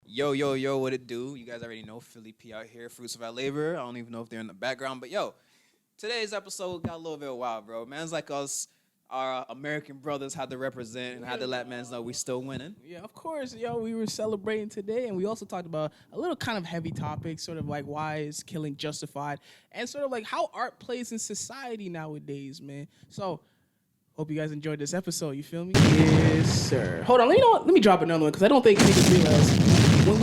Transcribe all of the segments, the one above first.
Yo, what it do? You guys already know Philly P out here, fruits of our labor. I don't even know if they're in the background, but today's episode got a little bit wild, bro. Man's like us, our American brothers had to represent and had to let mans know we still winning. Yeah, of course, we were celebrating today, and we also talked about a little kind of heavy topic, sort of like why is killing justified, and sort of like how art plays in society nowadays, man. So, hope you guys enjoyed this episode, you feel me? Yes, sir. Hold on, you know what? Let me drop another one, because I don't think niggas realize when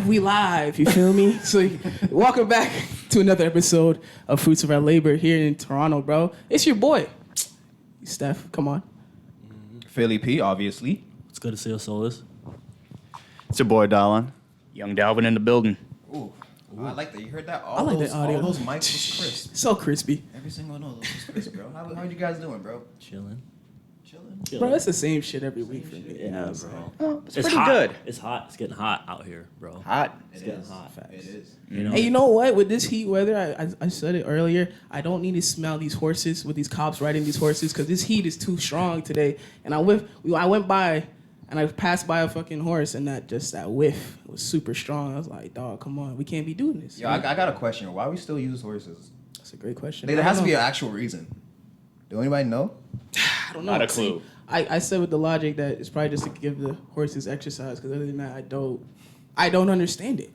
we live, you feel me? So, welcome back to another episode of Fruits of Our Labor here in Toronto, bro. It's your boy, Steph, come on. Philly P, obviously. It's good to see us, Solis. It's your boy, Dallin. Young Dalvin in the building. Ooh. I like that. You heard that? I like that audio. All those mics was crisp. So crispy. Every single one of those was crisp, bro. How you guys doing, bro? Chilling. Bro, it's the same shit every week for me. Yeah, bro. It's pretty good. It's hot. It's getting hot out here, bro. Hot. It's getting hot. It is. You know? And you know what? With this heat weather, I said it earlier, I don't need to smell these horses with these cops riding these horses because this heat is too strong today. And I went by and I passed by a fucking horse and that whiff was super strong. I was like, dog, come on. We can't be doing this. Yo, I got a question. Why we still use horses? That's a great question. There has to be an actual reason. Do anybody know? I don't know. Not a clue. See, I said with the logic that it's probably just to give the horses exercise because other than that, I don't understand it.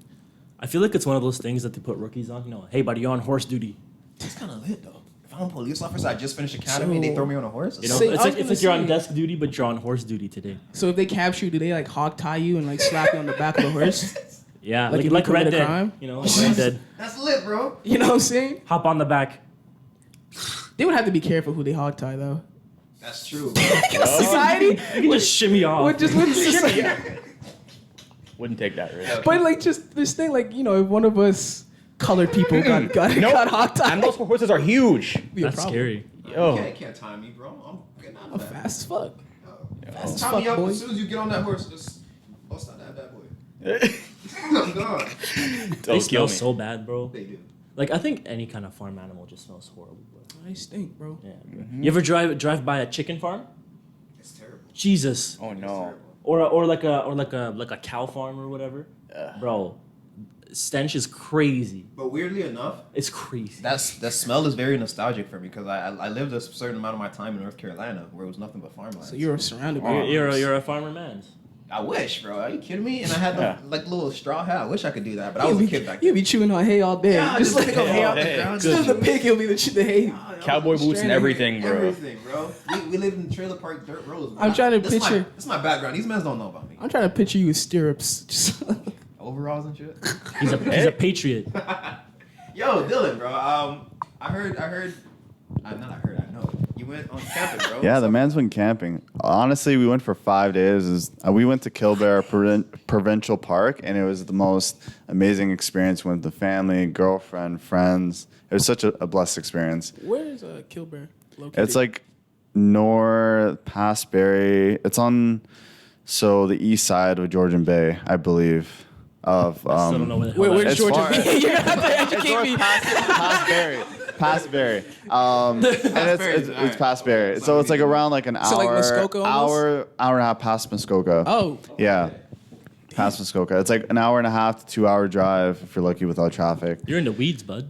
I feel like it's one of those things that they put rookies on. You know, hey, buddy, you're on horse duty. It's kind of lit, though. If I'm a police officer, I just finished academy, and they throw me on a horse. You know, See, it's like you're on desk duty, but you're on horse duty today. So if they capture you, do they like hog tie you and like slap you on the back of the horse? Yeah, Like if you like commit Red a Dead. crime? You know, like Red Dead. That's lit, bro. You know what I'm saying? Hop on the back. They would have to be careful who they hog tie though. That's true. Society You can just shimmy off. would just wouldn't society. Wouldn't take that risk. But like just this thing, like if one of us colored people got hog tied, And those horses are huge. be a That's problem. scary. Yo. You can't time me, bro. I'm getting out I'm of that. fast as fuck. Fast as Tie fuck, me up boy. as soon as you get on that horse. Just bust out that bad boy. I'm gone. They Don't smell kill me. so bad, bro. They do. Like, I think any kind of farm animal just smells horrible, bro. I stink, bro. Yeah, bro. You ever drive by a chicken farm? It's terrible. Jesus. Oh no. Or like a cow farm or whatever. Bro, stench is crazy. But weirdly enough, It's crazy. that smell is very nostalgic for me because I lived a certain amount of my time in North Carolina where it was nothing but farmland. So you're surrounded by. You're a farmer man. I wish, bro. Are you kidding me? And I had Yeah. the little straw hat. I wish I could do that, but I was a kid back You'll then. be chewing on hay all day. Yeah, just like pick up hay off the hey, ground. instead of the pig, it'll be the hay. Cowboy boots and everything, bro. Everything, bro. We lived in trailer park dirt roads. Bro. I'm trying to That's picture- That's my background. These men don't know about me. I'm trying to picture you with stirrups. Just Overalls and shit. He's a patriot. Yo, Dylan, bro. I know. You went on camping, bro. Yeah, the man's been camping. Honestly, we went for 5 days. We went to Kildare Provincial Park, and it was the most amazing experience with the family, girlfriend, friends. It was such a blessed experience. where is Kilburn located? It's like north past Barrie. It's on the east side of Georgian Bay, I believe. Of I still don't know where the hell Where's that It's is. Georgia? far. You're gonna have to It's educate north me. past Barrie. Past Barrie. And it's past Barrie. So it's like around like an hour, So like Muskoka almost? hour and a half past Muskoka. Oh, Yeah. Past Muskoka. It's like an hour and a half to 2 hour drive if you're lucky without traffic. You're in the weeds, bud.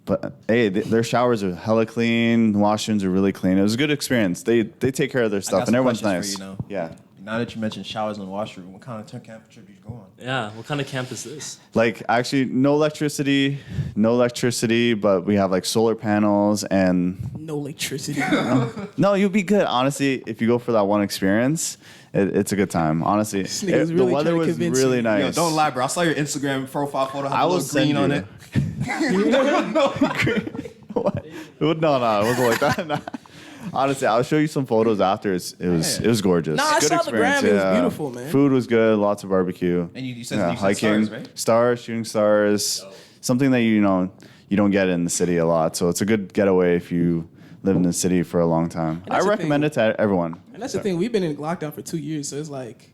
But hey, their showers are hella clean. The washrooms are really clean. It was a good experience. They take care of their stuff, got and some everyone's questions nice. for you now. Yeah. Now that you mentioned showers and washroom, what kind of temperature do you go on? Yeah, what kind of camp is this? Like actually, no electricity, but we have like solar panels and no electricity. no, you'll be good. Honestly, if you go for that one experience, it's a good time. Honestly, This nigga's the really weather trying to was convince really you. nice. Yo, don't lie, bro. I saw your Instagram profile photo. Had I a will little send green you. on it. What? No, it wasn't like that. No. Honestly, I'll show you some photos after. It was gorgeous. Nah, I Good saw the gram. experience, It was yeah. beautiful, man. Food was good. Lots of barbecue. And you said hiking, stars, right? stars, shooting stars. Something that you don't get in the city a lot. So it's a good getaway if you live in the city for a long time. And I that's the recommend thing. it to everyone. And that's the thing. We've been in lockdown for 2 years, so it's like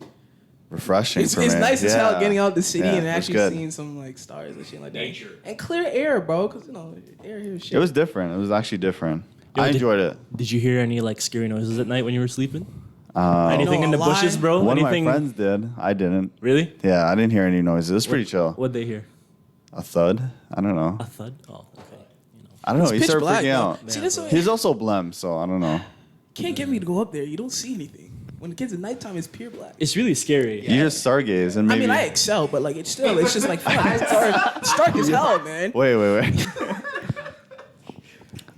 Refreshing. it's for me. nice as Yeah. hell getting out the city Yeah, and it was actually good. seeing some like stars and shit like that. Nature. And clear air, bro. Because air here is shit. It was different. It was actually different. Yo, I did- enjoyed it. Did you hear any like scary noises at night when you were sleeping? Anything No, in the a bushes, lie? bro? One Anything? of my friends did. I didn't. Really? Yeah, I didn't hear any noises. It was pretty chill. What'd they hear? A thud? I don't know. A thud? Oh, okay. I don't know. He Pitch started black, freaking though. out. See, that's what, He's also blem, so I don't know. can't get me to go up there. You don't see anything. When the kids at nighttime, it's pure black. It's really scary. You just stargaze and I maybe. mean, I excel, but like it's just like fuck, it's dark as hell, man. Wait.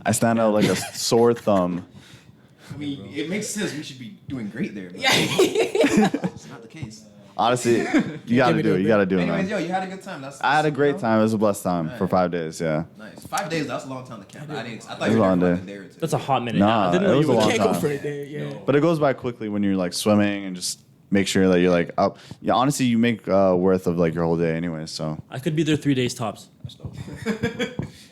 I stand out like a sore thumb. I mean, it makes sense. We should be doing great there. But Yeah. it's not the case. Honestly, you gotta do it. You gotta do it, Anyways, man. yo, you had a good time. That's I had a great you know? time. It was a blessed time for Right. 5 days. Yeah. Nice. 5 days. That's a long time to camp. I thought was you a were long there day. for like a day or two. That's a hot minute. Nah, I didn't it know was you a were long Can't time. go for a day. Yeah. But it goes by quickly when you're like swimming and just make sure that you're like up. Yeah, honestly, you make worth of like your whole day anyway. So I could be there 3 days tops.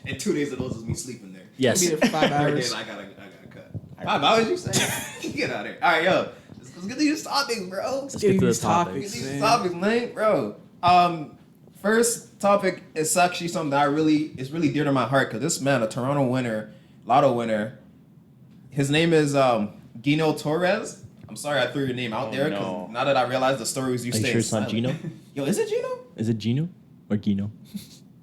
And 2 days of those is me sleeping there. Yes. Be there for 5 Third hours. day, I gotta cut. 5 hours, you say? Get out of here. All right, yo. Let's get to these topics, bro. Let's Get get to the these topics. Get topics, these man. topics, man, bro. First topic is actually something that is really dear to my heart because this man, a Toronto winner, Lotto winner, his name is Gino Torres. I'm sorry I threw your name out there because no. now that I realize the story was you Are you staying sure it's not silent. Gino? Yo, is it Gino? Is it Gino or Gino?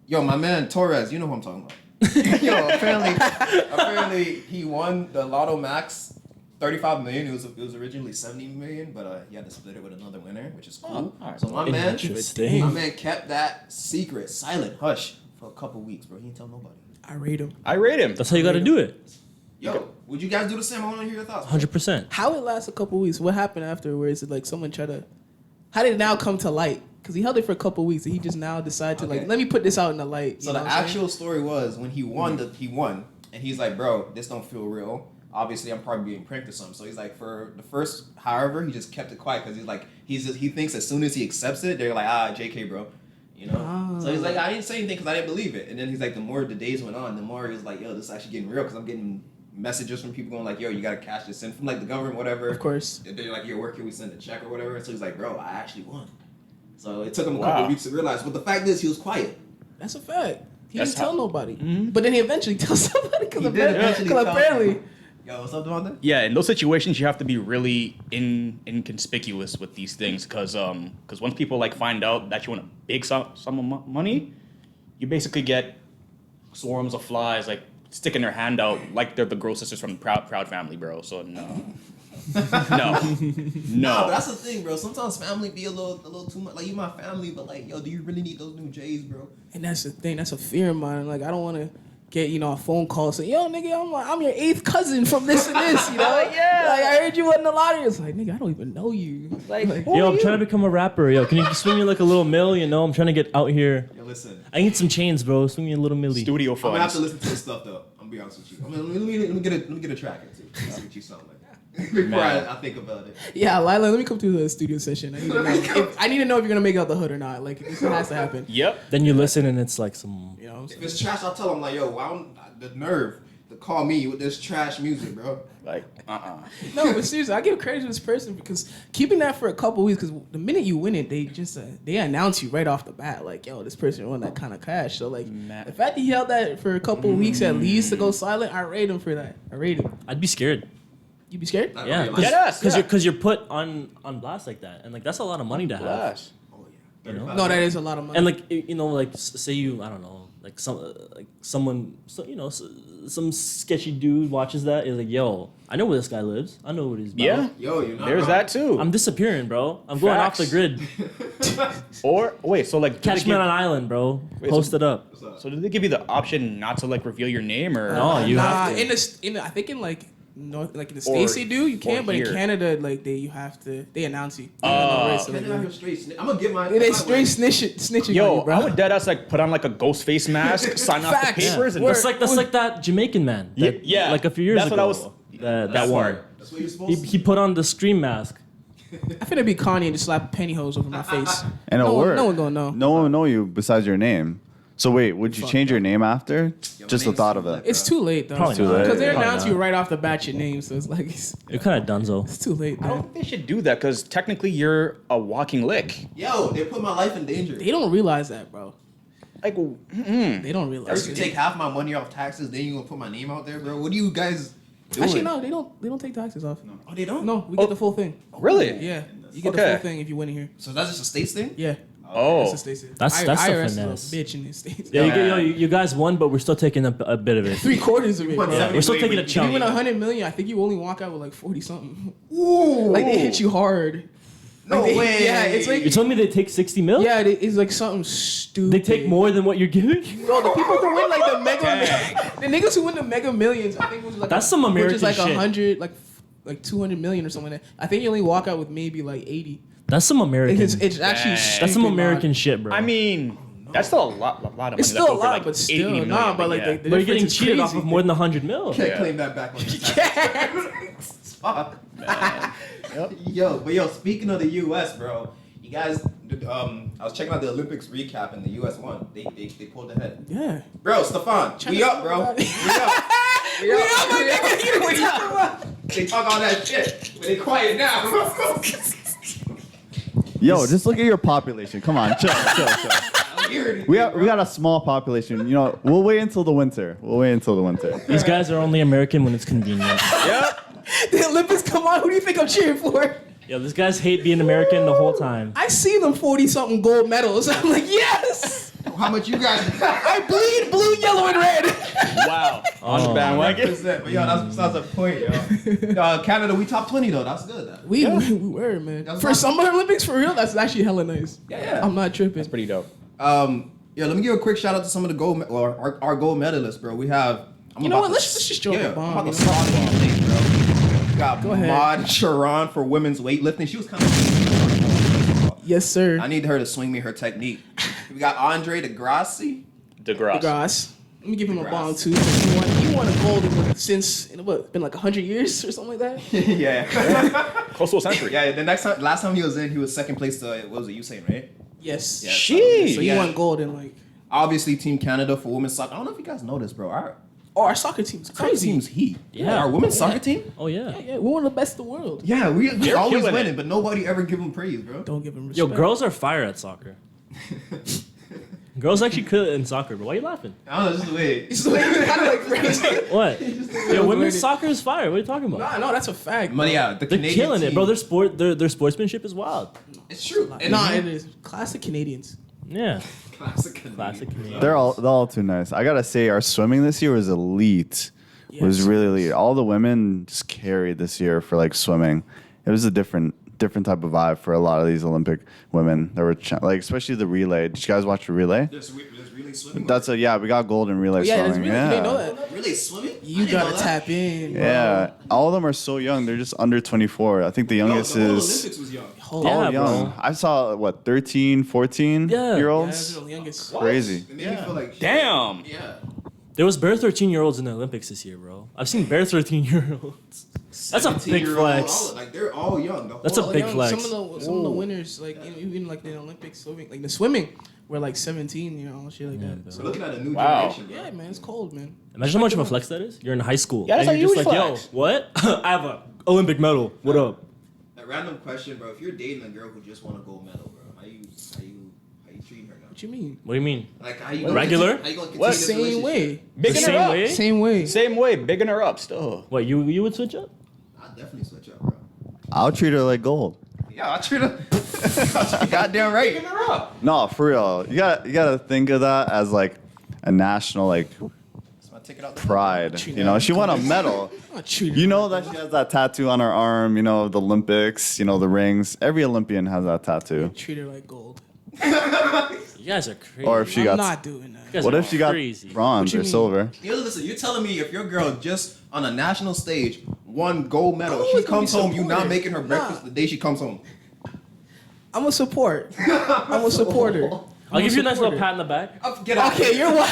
Yo, my man Torres, you know who I'm talking about. Yo, apparently he won the Lotto Max 35 million. It was originally 70 million, but he had to split it with another winner, which is cool. alright. So my man Interesting. kept that secret, silent, hush for a couple weeks, bro. He didn't tell nobody. I rate him. I rate him. That's how you got to do it. Yo, would you guys do the same? I want to hear your thoughts. 100%. How it lasts a couple weeks? What happened afterwards? Is it like someone try to? How did it now come to light? Because he held it for a couple weeks, and he just now decided to Okay. like, let me put this out in the light. So you know the what I'm saying? actual story was when he won, and he's like, bro, this don't feel real. Obviously, I'm probably being pranked or something. So he's like, for the first, however, he just kept it quiet because he's like, he thinks as soon as he accepts it, they're like, JK, bro, you know. So he's like, I didn't say anything because I didn't believe it. And then he's like, the more the days went on, the more he was like, yo, this is actually getting real because I'm getting messages from people going like, yo, you gotta cash this in from like the government, whatever. Of course. They're like, yo, where can we send a check or whatever? So he's like, bro, I actually won. So it took him a Wow. couple of weeks to realize. But the fact is, he was quiet. That's a fact. He That's didn't tell how- nobody. Mm-hmm. But then he eventually tells somebody He did eventually tell apparently. Yo, what's up, Devonta? Yeah, in those situations, you have to be really inconspicuous with these things because once people like find out that you want a big sum of money, you basically get swarms of flies like sticking their hand out like they're the Gross sisters from the Proud Family, bro. So no, Nah, but no. that's the thing, bro. Sometimes family be a little too much. Like, you my family, but like, yo, do you really need those new J's, bro? And that's the thing. That's a fear of mine. Like I don't want to get a phone call saying, yo, nigga, I'm your 8th cousin from this and this. You know? Yeah. Like I heard you won the lottery. It's like, nigga, I don't even know you. Like Yo, I'm trying to become a rapper. Yo, can you swing me like a little mill? You know, I'm trying to get out here. Yo, listen. I need some chains, bro. Swing me a little milli. Studio I'm gonna have to funds. listen to this stuff though. I'm gonna be honest with you. Let me get a track or two. Let's see what you sound like. Before I think about it. Yeah, Lila, let me come to the studio session. I need to know if you're gonna make out the hood or not. Like this has to happen. Yep. Then you listen and it's like some. You know what I'm If saying? it's trash, I'll tell them like, yo, the nerve to call me with this trash music, bro. Like No, but seriously, I give credit to this person because keeping that for a couple weeks, because the minute you win it, they just they announce you right off the bat, like, yo, this person won that kind of cash. So like, the fact that he held that for a couple weeks at least to go silent, I rate him for that. I rate him. I'd be scared. You be scared? Not Yeah, really, like- Deadass, yeah. because you're put on blast like that, and like that's a lot of money to have. Blast. Oh yeah. You know? 35. No, that is a lot of money. And like like say you I don't know like someone some sketchy dude watches that is like, yo, I know where this guy lives. I know what he's about. Yeah. Yo, you're not There's wrong. that too. I'm disappearing, bro. I'm going off the Facts. grid. Or wait, so like Catch me on an island, bro. Wait, Post it up. What's up? So did they give you the option not to like reveal your name or? No, you nah, have to. in I think in like North, like in the Or- States they do, you can, or but in here. Canada, like they announce you. Oh. So, Man, like, I'm straight I'm gonna get my. they straight snitching on Yo, you, bro. I would deadass like put on like a ghost face mask, sign off the Facts. papers, and That's like that Jamaican man. That, Yeah, like a few years that's ago. what I was- That That's one. smart. That's what you're supposed to He put on the Scream mask. I finna be Kanye and just slap pantyhose over my face. And no it'll one, work. no one gonna know. No one will know you besides your name. So wait, would you change your name after? Yo, my Just the name's thought of too it. late. It's too late though. Probably Too late. Because they Probably announce not. you right off the bat your name, so it's like it's You're kind of dunzo. too late, I don't man. think they should do that because technically you're a walking lick. Yo, they put my life in danger. They don't realize that, bro. Like, They don't realize First you it. take half my money off taxes, then you gonna put my name out there, bro. What do you guys Actually, no, they don't take taxes off. Oh, they don't? No, we get the full thing. Really? Yeah, you get the Okay. full thing if you win here. So that's just a states thing? Yeah. Oh. That's the States. That's the IRS finesse. is a bitch in the States. Yeah, Yeah. you guys won, but we're still taking a bit of it. 3/4 of it. What, Bro. 70? We're still taking a If you chunk. win 100 million, I think you only walk out with like 40 something. Ooh. Like they hit you hard. No Like, way. Yeah, it's like You're telling me they take 60 mil? yeah, it's like something stupid. They take more than what you're giving? Bro, the people who win like the the niggas who win the mega millions, I think it was like That's some American which is like shit. 100, like 200 million or something like that. I think you only walk out with maybe like 80. That's some American. It's actually Dang. stupid, That's some man. American shit, bro. I mean, that's still a lot of money. It's still left a over, lot, like but 80 still, million, nah. But like, yeah. the but you're difference getting is cheated off crazy. of more than 100 mil. Can't Yeah. claim that back on your taxes. Fuck. Yep. Yo, speaking of the U.S., bro, you guys, I was checking out the Olympics recap and the U.S. won. They pulled ahead. Yeah. Bro, Stefan, we up, bro. We up. We up. They talk all that shit, but they quiet now. Yo, just look at your population. Come on, chill. We got a small population. You know, we'll wait until the winter. These guys are only American when it's convenient. Yep. The Olympics come on. Who do you think I'm cheering for? Yo, these guys hate being American the whole time. I see them 40 something gold medals. I'm like, yes. How much you guys? I bleed blue, yellow, and red. Wow. On the bandwagon. 100%. But yo, that's besides the point, yo. Canada, we top 20 though. That's good. We were, man. That's For not- Summer Olympics, for real, that's actually hella nice. Yeah. I'm not tripping. That's pretty dope. Yeah, let me give a quick shout out to some of the gold or our gold medalists, bro. We have. You know what? Let's just drop a bomb, I'm about you to know? slaughter these things, bro. We got Go ahead. Maud Sharon for women's weightlifting. She was kind of. Yes, sir. I need her to swing me her technique. We got Andre DeGrassi. DeGrasse. Grass. Let me give him a DeGrasse. bomb too. 'Cause he won a gold in since what? Been like 100 years or something like that. Yeah. Close to a century. Yeah. The last time he was in, he was second place to what was it? Usain, right? Yes. Yeah. Sheesh. So he Yeah. won gold in like. Obviously, Team Canada for women's soccer. I don't know if you guys know this, bro. Our soccer team's Soccer crazy. team's heat. Yeah. Our women's soccer team. Oh, yeah. Yeah, we're one of the best in the world. Yeah, we They're always killing winning, it. but nobody ever give them praise, bro. Don't give him respect. Yo, girls are fire at soccer. Girls actually could in soccer, but why are you laughing? I don't know, just the way. It's kind of like crazy. What? Yo, women's Worded. soccer is fire. What are you talking about? No, that's a fact. But yeah, the They're Canadian killing it, team- bro. Their sportsmanship is wild. It's true. Nah, it is classic Canadians. Yeah. Classic Canadian. Classic Canadian. They're all too nice. I gotta say, our swimming this year was elite. Was Yes. really elite. All the women just carried this year for like swimming. It was a different type of vibe for a lot of these Olympic women. There were like especially the relay. Did you guys watch the relay? There's really swimming. We got gold in relay Yeah, swimming. that's really, you didn't know that. Really swimming? You gotta tap in. Bro. Yeah, all of them are so young. They're just under 24. I think the youngest the whole is Olympics was young. Hold Yeah, all on. young. bro. I saw 13, 14 Yeah. year Yeah, olds. they're the youngest. Crazy. It made me feel like Damn. Yeah. There was bare 13-year-olds in the Olympics this year, bro. I've seen bare 13-year-olds. That's a big 17-year-old, flex. Like they're all young. The That's a whole- big flex. Some of the winners, like even like the Olympics swimming, like the swimming, were like 17, you know, shit like that. So So looking at a new Wow. generation. Bro. yeah, man, it's cold, man. Imagine how much of a flex that is. You're in high school. Yeah, that's and a you're just huge like, flex. yo, what? I have a Olympic medal. What up? A random question, bro. If you're dating a girl who just won a gold medal, bro, how you treating her now? What you mean? What do you mean? Like how you Regular? How you gonna continue What? this Same relationship? way. Bigging Same her up. way? Same way. Same way. Bigging her up still. What, you would switch up? I'll definitely switch up, bro. I'll treat her like gold. Yeah, I treat her. Goddamn right. Bigging her up. No, for real. You gotta think of that as like a national like So I take it out the pride. You know, she won a medal. I'm not treating You her know like that she has that tattoo on her arm. You know the Olympics. You know the rings. Every Olympian has that tattoo. treat her like gold. You guys are crazy. Or if she I'm got. not doing that. You guys What are if she got crazy. bronze What you or mean? silver? You know, listen, you're telling me if your girl just on a national stage won gold medal, I'm she always gonna comes be home, you not supportive. making her breakfast Nah. the day she comes home. I'm a support. I'm a supporter. I'll give you a nice little supporter. pat in the back. Get out. Okay, you're wild.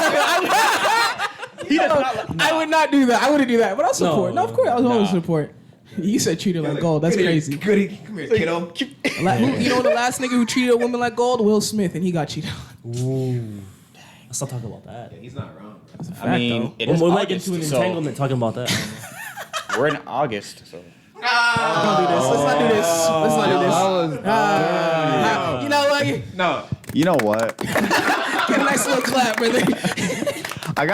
I would not do that. I wouldn't do that, but I'll support. No, of course, I'll always support. You said treat her like gold. That's crazy. Goody, come here, kiddo. You know the last nigga who treated a woman like gold? Will Smith, and he got cheated on. Ooh. Let's not talk about that. He's not wrong. Bro. I mean, it is We're like August, into an so entanglement talking about that. we're in August, so. Let's not do this. Let's not do this. Let's not do this. You know what? No. You know what? Get a nice little clap, brother. I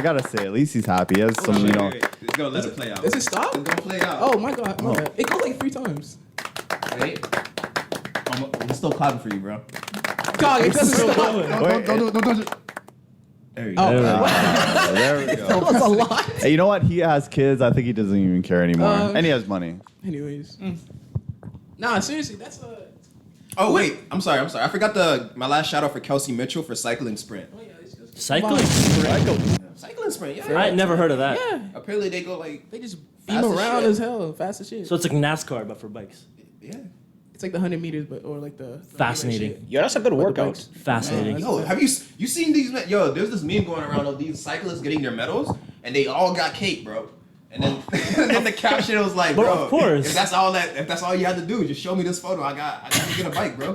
gotta say, at least he's happy. He has some, Wait, you know, wait, wait. just gonna let it play out. Does it stop? It's gonna play out. Oh my god, my bad. It goes like 3 times. Wait. I'm still clapping for you, bro. Dog, it doesn't stop. Don't. There you go. Oh, There we that go. was a lot. Hey, you know what? He has kids. I think he doesn't even care anymore, and he has money. Anyways, nah, seriously, that's a. Oh wait, I'm sorry. I forgot my last shout out for Kelsey Mitchell for cycling sprint. Oh yeah, it's Cycling? Cycling sprint, yeah. I never heard of that. yeah. Apparently they go like They just beam Fast as around shit. as hell, fast as shit. So it's like NASCAR, but for bikes. yeah. It's like the 100 meters, but or like the Fascinating. shit. Yeah, that's a good Like the workout. bikes. Fascinating. Yo, have you seen these? Yo, there's this meme going around of these cyclists getting their medals, and they all got cake, bro. And then, and then the caption was like, But bro, of course. if that's all you had to do, just show me this photo. I got to get a bike, bro.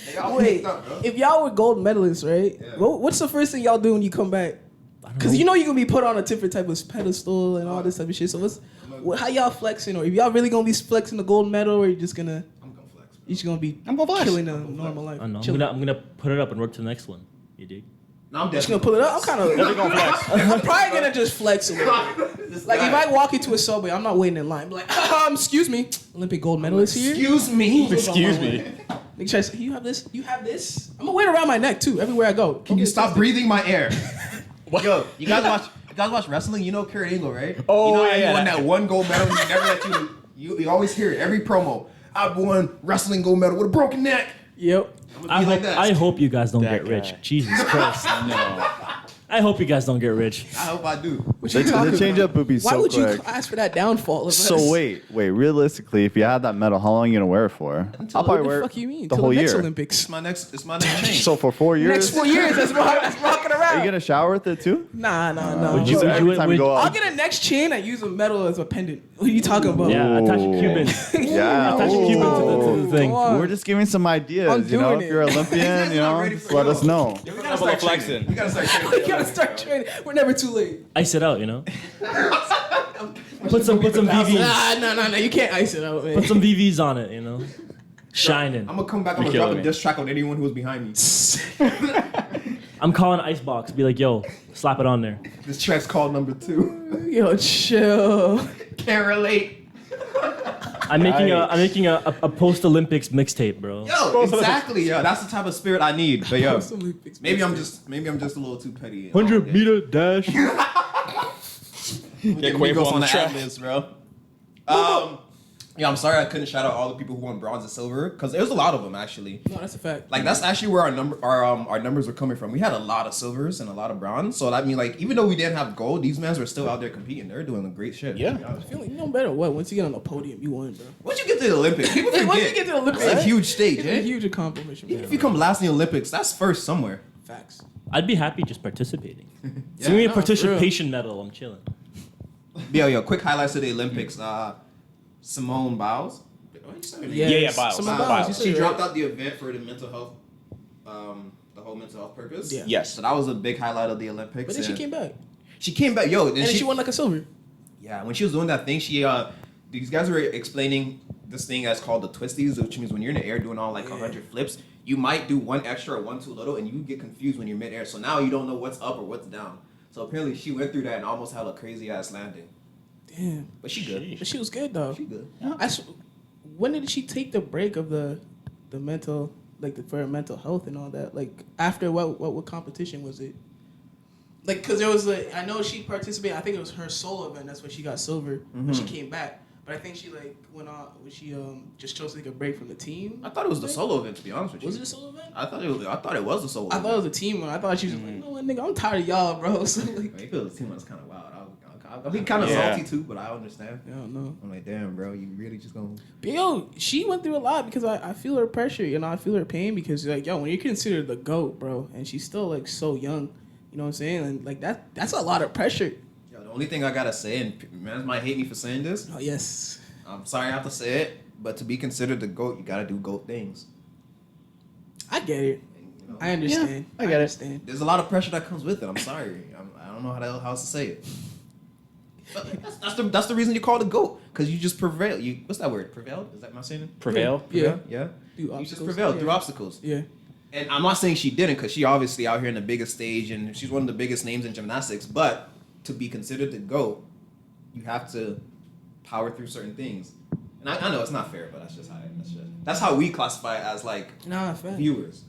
They all Wait, caked up, bro. if y'all were gold medalists, right? Yeah. What's the first thing y'all do when you come back? Because you know you're gonna be put on a different type of pedestal and all this type of shit. So how y'all flexing, or if y'all really gonna be flexing the gold medal, or you just gonna I'm gonna flex. Bro. you just gonna be I'm gonna flex. killing a normal life? I don't know. Chilling. I'm gonna put it up and work to the next one. You dig? No, I'm Just definitely gonna pull it up. I'm kind of. I'm probably gonna just flex a little bit. Like if I walk into a subway, I'm not waiting in line. Be like, excuse me, Olympic gold medalist here. Excuse me. Excuse me. Nigga try to say, you have this. You have this. I'm gonna wear it around my neck too, everywhere I go. Can you stop breathing my air? Yo, you guys watch wrestling? You know Kurt Angle, right? Oh, you know yeah, he won yeah. that one gold medal. You never let you always hear it every promo. I won wrestling gold medal with a broken neck. Yep. I like hope, that. I hope you guys don't That get rich. guy. Jesus Christ. No. I hope you guys don't get rich. I hope I do. What They, you talking they change about? up boobies Why so would quick. you ask for that downfall? Of us? So wait. Realistically, if you had that medal, how long are you gonna wear it for? I'll probably What wear the it fuck you mean? the Till whole the next year. Olympics. It's my next change. So for 4 years, Next 4 years, that's rocking are around. you gonna shower with it too? Nah. Would you- So would every you- time you go I'll out, get a next chain and use a medal as a pendant. What are you talking about? Yeah, attach a Cuban. yeah, Attach a Cuban to the thing. Come on. We're just giving some ideas. I'm You know, doing if it. you're Olympian, you know, just let us know. Yeah, we Level of flexing. We gotta start training. We gotta start training. We're never too late. Ice it out, you know? Put some VVs. Nah. You can't ice it out, man. Put some VVs on it, you know? Shining. I'm gonna come back. I'm You're gonna drop killing a me. diss track on anyone who was behind me. I'm calling Icebox. Be like, yo, slap it on there. This track's called number 2. Yo, chill. Can't relate. I'm making a post Olympics mixtape, bro. Yo, exactly. Yo, that's the type of spirit I need. But yo, Olympics maybe I'm just a little too petty. 100 meter dash. Get Quavo on the ad track. libs, bro. Yeah, I'm sorry I couldn't shout out all the people who won bronze and silver because there was a lot of them actually. No, that's a fact. Like that's actually where our numbers were coming from. We had a lot of silvers and a lot of bronze. So that mean like even though we didn't have gold, these men were still out there competing. They're doing great shit. Yeah. I feel like no matter what, once you get on the podium, you won, bro. Once you get to the Olympics, people Hey, forget. once you get to the Olympics, it's a right? huge stage. It's Eh? a huge accomplishment. Even Man. if you come last in the Olympics, that's first somewhere. Facts. I'd be happy just participating. Yeah, Give me a no, for participation medal. I'm chilling. Yo, quick highlights of the Olympics. Simone Biles. Yeah, Biles. Simone Biles. Biles. you She said it dropped right. out the event for the mental health, the whole mental health purpose. Yeah. Yes. So that was a big highlight of the Olympics. But then she and came back. She came back, yo, And then she won like a silver. Yeah, when she was doing that thing, these guys were explaining this thing that's called the twisties, which means when you're in the air doing all like 100 flips, you might do one extra or one too little, and you get confused when you're midair. So now you don't know what's up or what's down. So apparently she went through that and almost had a crazy ass landing. Damn. But she good. But she was good though. She good. When did she take the break of the mental, for her mental health and all that? Like after what competition was it? Like, cause there was I know she participated. I think it was her solo event. That's where she got silver. When she came back, but I think she went on. She just chose to take a break from the team. I thought it was the solo event, to be honest with you. Was it a solo event? I thought it was the solo I event. thought it was a team one. I thought she was like, you know what, nigga, I'm tired of y'all, bro. So like, I mean, it was kind of wild. I'll be kind of Yeah. salty too, but I understand. I don't know. I'm like, damn, bro, you really just gonna. But yo, she went through a lot because I feel her pressure, I feel her pain because when you're considered the GOAT, bro, and she's still so young, you know what I'm saying? And that's a lot of pressure. Yo, the only thing I gotta say, and man might hate me for saying this, Oh yes. I'm sorry I have to say it, but to be considered the GOAT, you gotta do GOAT things. I get it. And, you know, I understand. I get it. understand. there's a lot of pressure that comes with it. I'm sorry. I don't know how else to say it. But that's the reason you call it a GOAT, because you just prevail. What's that word? Prevailed? Is that my saying? Prevail. Yeah. Yeah. Through You just obstacles, prevailed yeah. through obstacles. Yeah. And I'm not saying she didn't, because she obviously out here in the biggest stage, and she's one of the biggest names in gymnastics. But to be considered the GOAT, you have to power through certain things. And I know it's not fair, but that's how we classify it as like Nah, fair. viewers.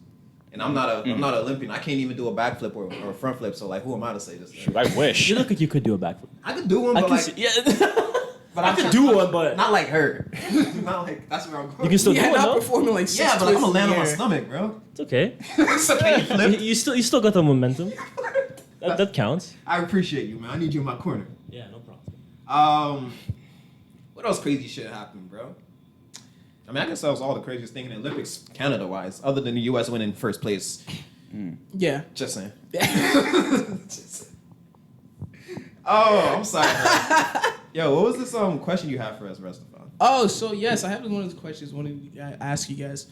And I'm not an Olympian. I can't even do a backflip or a front flip. So like, who am I to say this? Shoot, I wish. You look like you could do a backflip. I could do one, I but can like, see, yeah. but I could do one, but not like her. Not like that's where I'm going. you can still Yeah, do it not though. performing like six Yeah, but like, I'm twists gonna land in on my the air. stomach, bro. It's okay. So can you flip? You still got the momentum. That counts. I appreciate you, man. I need you in my corner. Yeah, no problem. What else crazy shit happened, bro? I mean, I guess that was all the craziest thing in the Olympics, Canada-wise, other than the U.S. winning first place. Yeah. Just saying. Oh, I'm sorry. Bro. Yo, what was this question you have for us, Restafon? Oh, so yes, I have one of those questions. Wanted to ask you guys.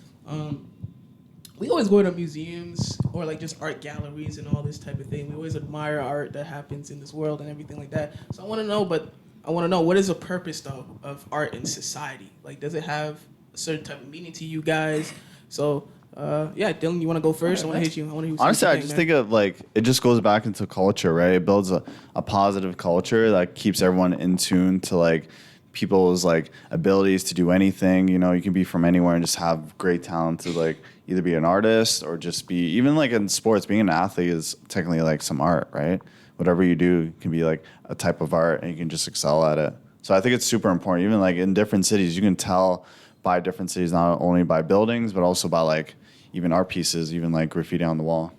We always go to museums or like just art galleries and all this type of thing. We always admire art that happens in this world and everything like that. So I want to know, what is the purpose though of art in society? Like, does it have a certain type of meaning to you guys? So, yeah, Dylan, you want to go first? I want to hit you. Honestly, I just think of like it just goes back into culture, right? It builds a positive culture that keeps everyone in tune to like people's like abilities to do anything. You know, you can be from anywhere and just have great talent to like either be an artist or just be even like in sports. Being an athlete is technically like some art, right? Whatever you do can be like a type of art, and you can just excel at it. So I think it's super important. Even like in different cities, you can tell by different cities not only by buildings but also by like even art pieces, even like graffiti on the wall.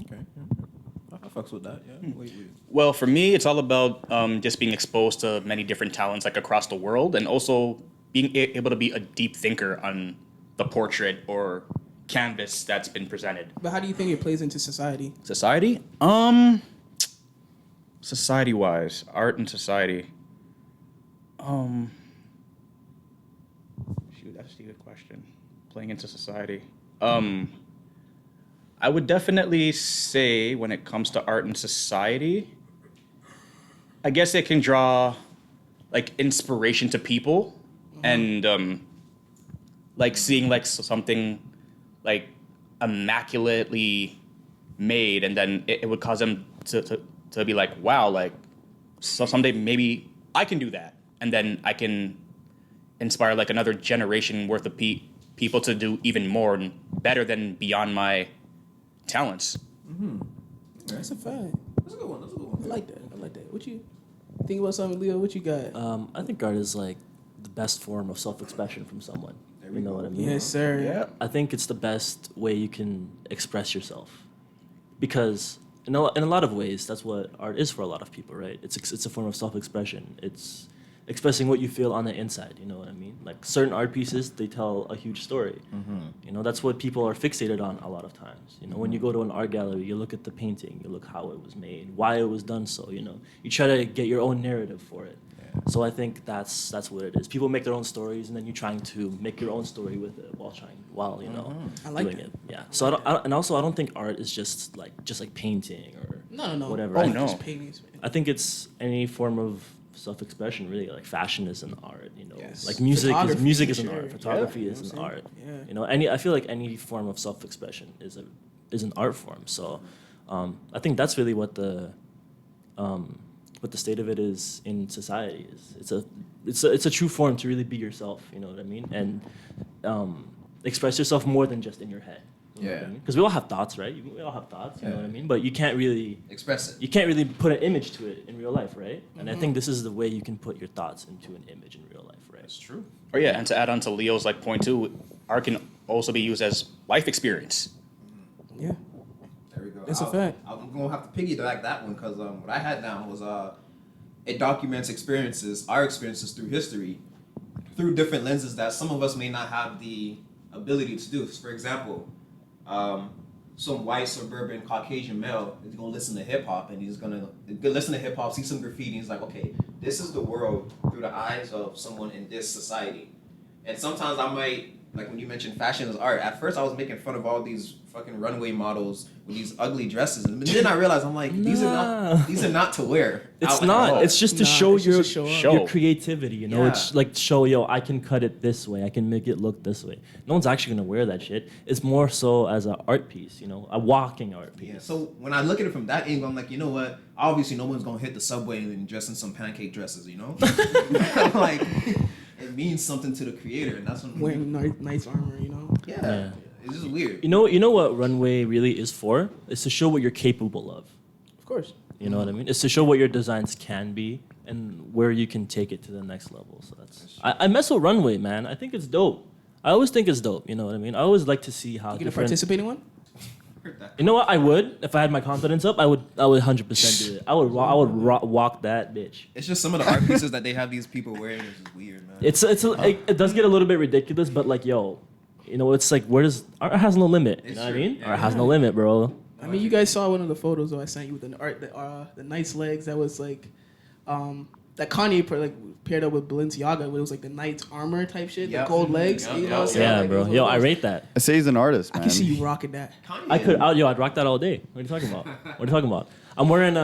Okay. I fucks with that, yeah. Wait. Well, for me, it's all about just being exposed to many different talents like across the world, and also being able to be a deep thinker on the portrait or canvas that's been presented. But how do you think it plays into society? Society? Society-wise, art and society. Shoot, that's a good question. Playing into society. I would definitely say when it comes to art and society, I guess it can draw like inspiration to people, and like seeing like something like immaculately made, and then it would cause them to be like, wow, like so someday maybe I can do that, and then I can inspire like another generation worth of people to do even more and better than beyond my talents. That's a fact. That's a good one. I like that. What you think about something, Leo? What you got? I think art is like the best form of self-expression from someone. You know what I mean? Yes, sir. Yeah. I think it's the best way you can express yourself, because in a lot of ways that's what art is for a lot of people, right? It's a form of self-expression. It's expressing what you feel on the inside. You know what I mean? Like certain art pieces, they tell a huge story. You know, that's what people are fixated on a lot of times. You know, when you go to an art gallery, you look at the painting, you look how it was made, why it was done so. You know, you try to get your own narrative for it. So I think that's what it is. People make their own stories, and then you're trying to make your own story with it while you know I like doing that. it. Yeah. So I don't think art is just like painting or No. whatever. Oh, I, no. Just paintings, man. I think it's any form of self-expression, really. Like fashion is an art, you know. Yes. Like music Photography, is an for art. sure. Photography Yeah. is You an know what I'm art. saying? Yeah. You know, I feel like any form of self-expression is an art form. So I think that's really what the state of it is in society is. It's a true form to really be yourself, you know what I mean? And express yourself more than just in your head. You know what I Yeah. mean? Because we all have thoughts, right? We all have thoughts, you know what I mean? But you can't really Express it. you can't really put an image to it in real life, right? And I think this is the way you can put your thoughts into an image in real life, right? That's true. Oh yeah, and to add on to Leo's like point too, art can also be used as life experience. Yeah. There we go. That's a fact. I'm gonna have to piggyback that one because what I had down was it documents our experiences through history, through different lenses that some of us may not have the ability to do. For example, some white suburban Caucasian male is gonna listen to hip hop and he's gonna listen to hip hop, see some graffiti, and he's like, okay, this is the world through the eyes of someone in this society. And sometimes I might like when you mentioned fashion as art, at first I was making fun of all these fucking runway models with these ugly dresses, and then I realized I'm like, these are not to wear. It's out in not. public. It's just to Nah, show it's just your to show up. Show. your creativity. You know, Yeah. it's like show I can cut it this way. I can make it look this way. No one's actually gonna wear that shit. It's more so as an art piece. You know, a walking art piece. Yeah, so when I look at it from that angle, I'm like, you know what? Obviously, no one's gonna hit the subway and dress in some pancake dresses, you know? Like, it means something to the creator, and that's what Wearing knight's armor, you know. Yeah, it's just weird. You know what runway really is for? It's to show what you're capable of. Of course. You know what I mean? It's to show what your designs can be and where you can take it to the next level. So I mess with runway, man. I think it's dope. I always think it's dope. You know what I mean? I always like to see how You gonna different. participate in one? You know what? I would if I had my confidence up. I would 100% do it. I would walk that bitch. It's just some of the art pieces that they have these people wearing is just weird, man. It does get a little bit ridiculous, but like yo, you know it's like where does art has no limit. You It's know what I true. mean? Yeah. Art has no limit, bro. I mean, you guys saw one of the photos though I sent you with the knight's legs. That was like, that Kanye paired up with Balenciaga. It was like the knight's armor type shit. Yep. The gold legs. Yep, You know yep. what I'm saying? Yeah, Like, bro. it was Yo, one I of those- rate that. I say he's an artist, I man. can see you rocking that. Kanye, I could. I'd rock that all day. What are you talking about? What are you talking about? I'm wearing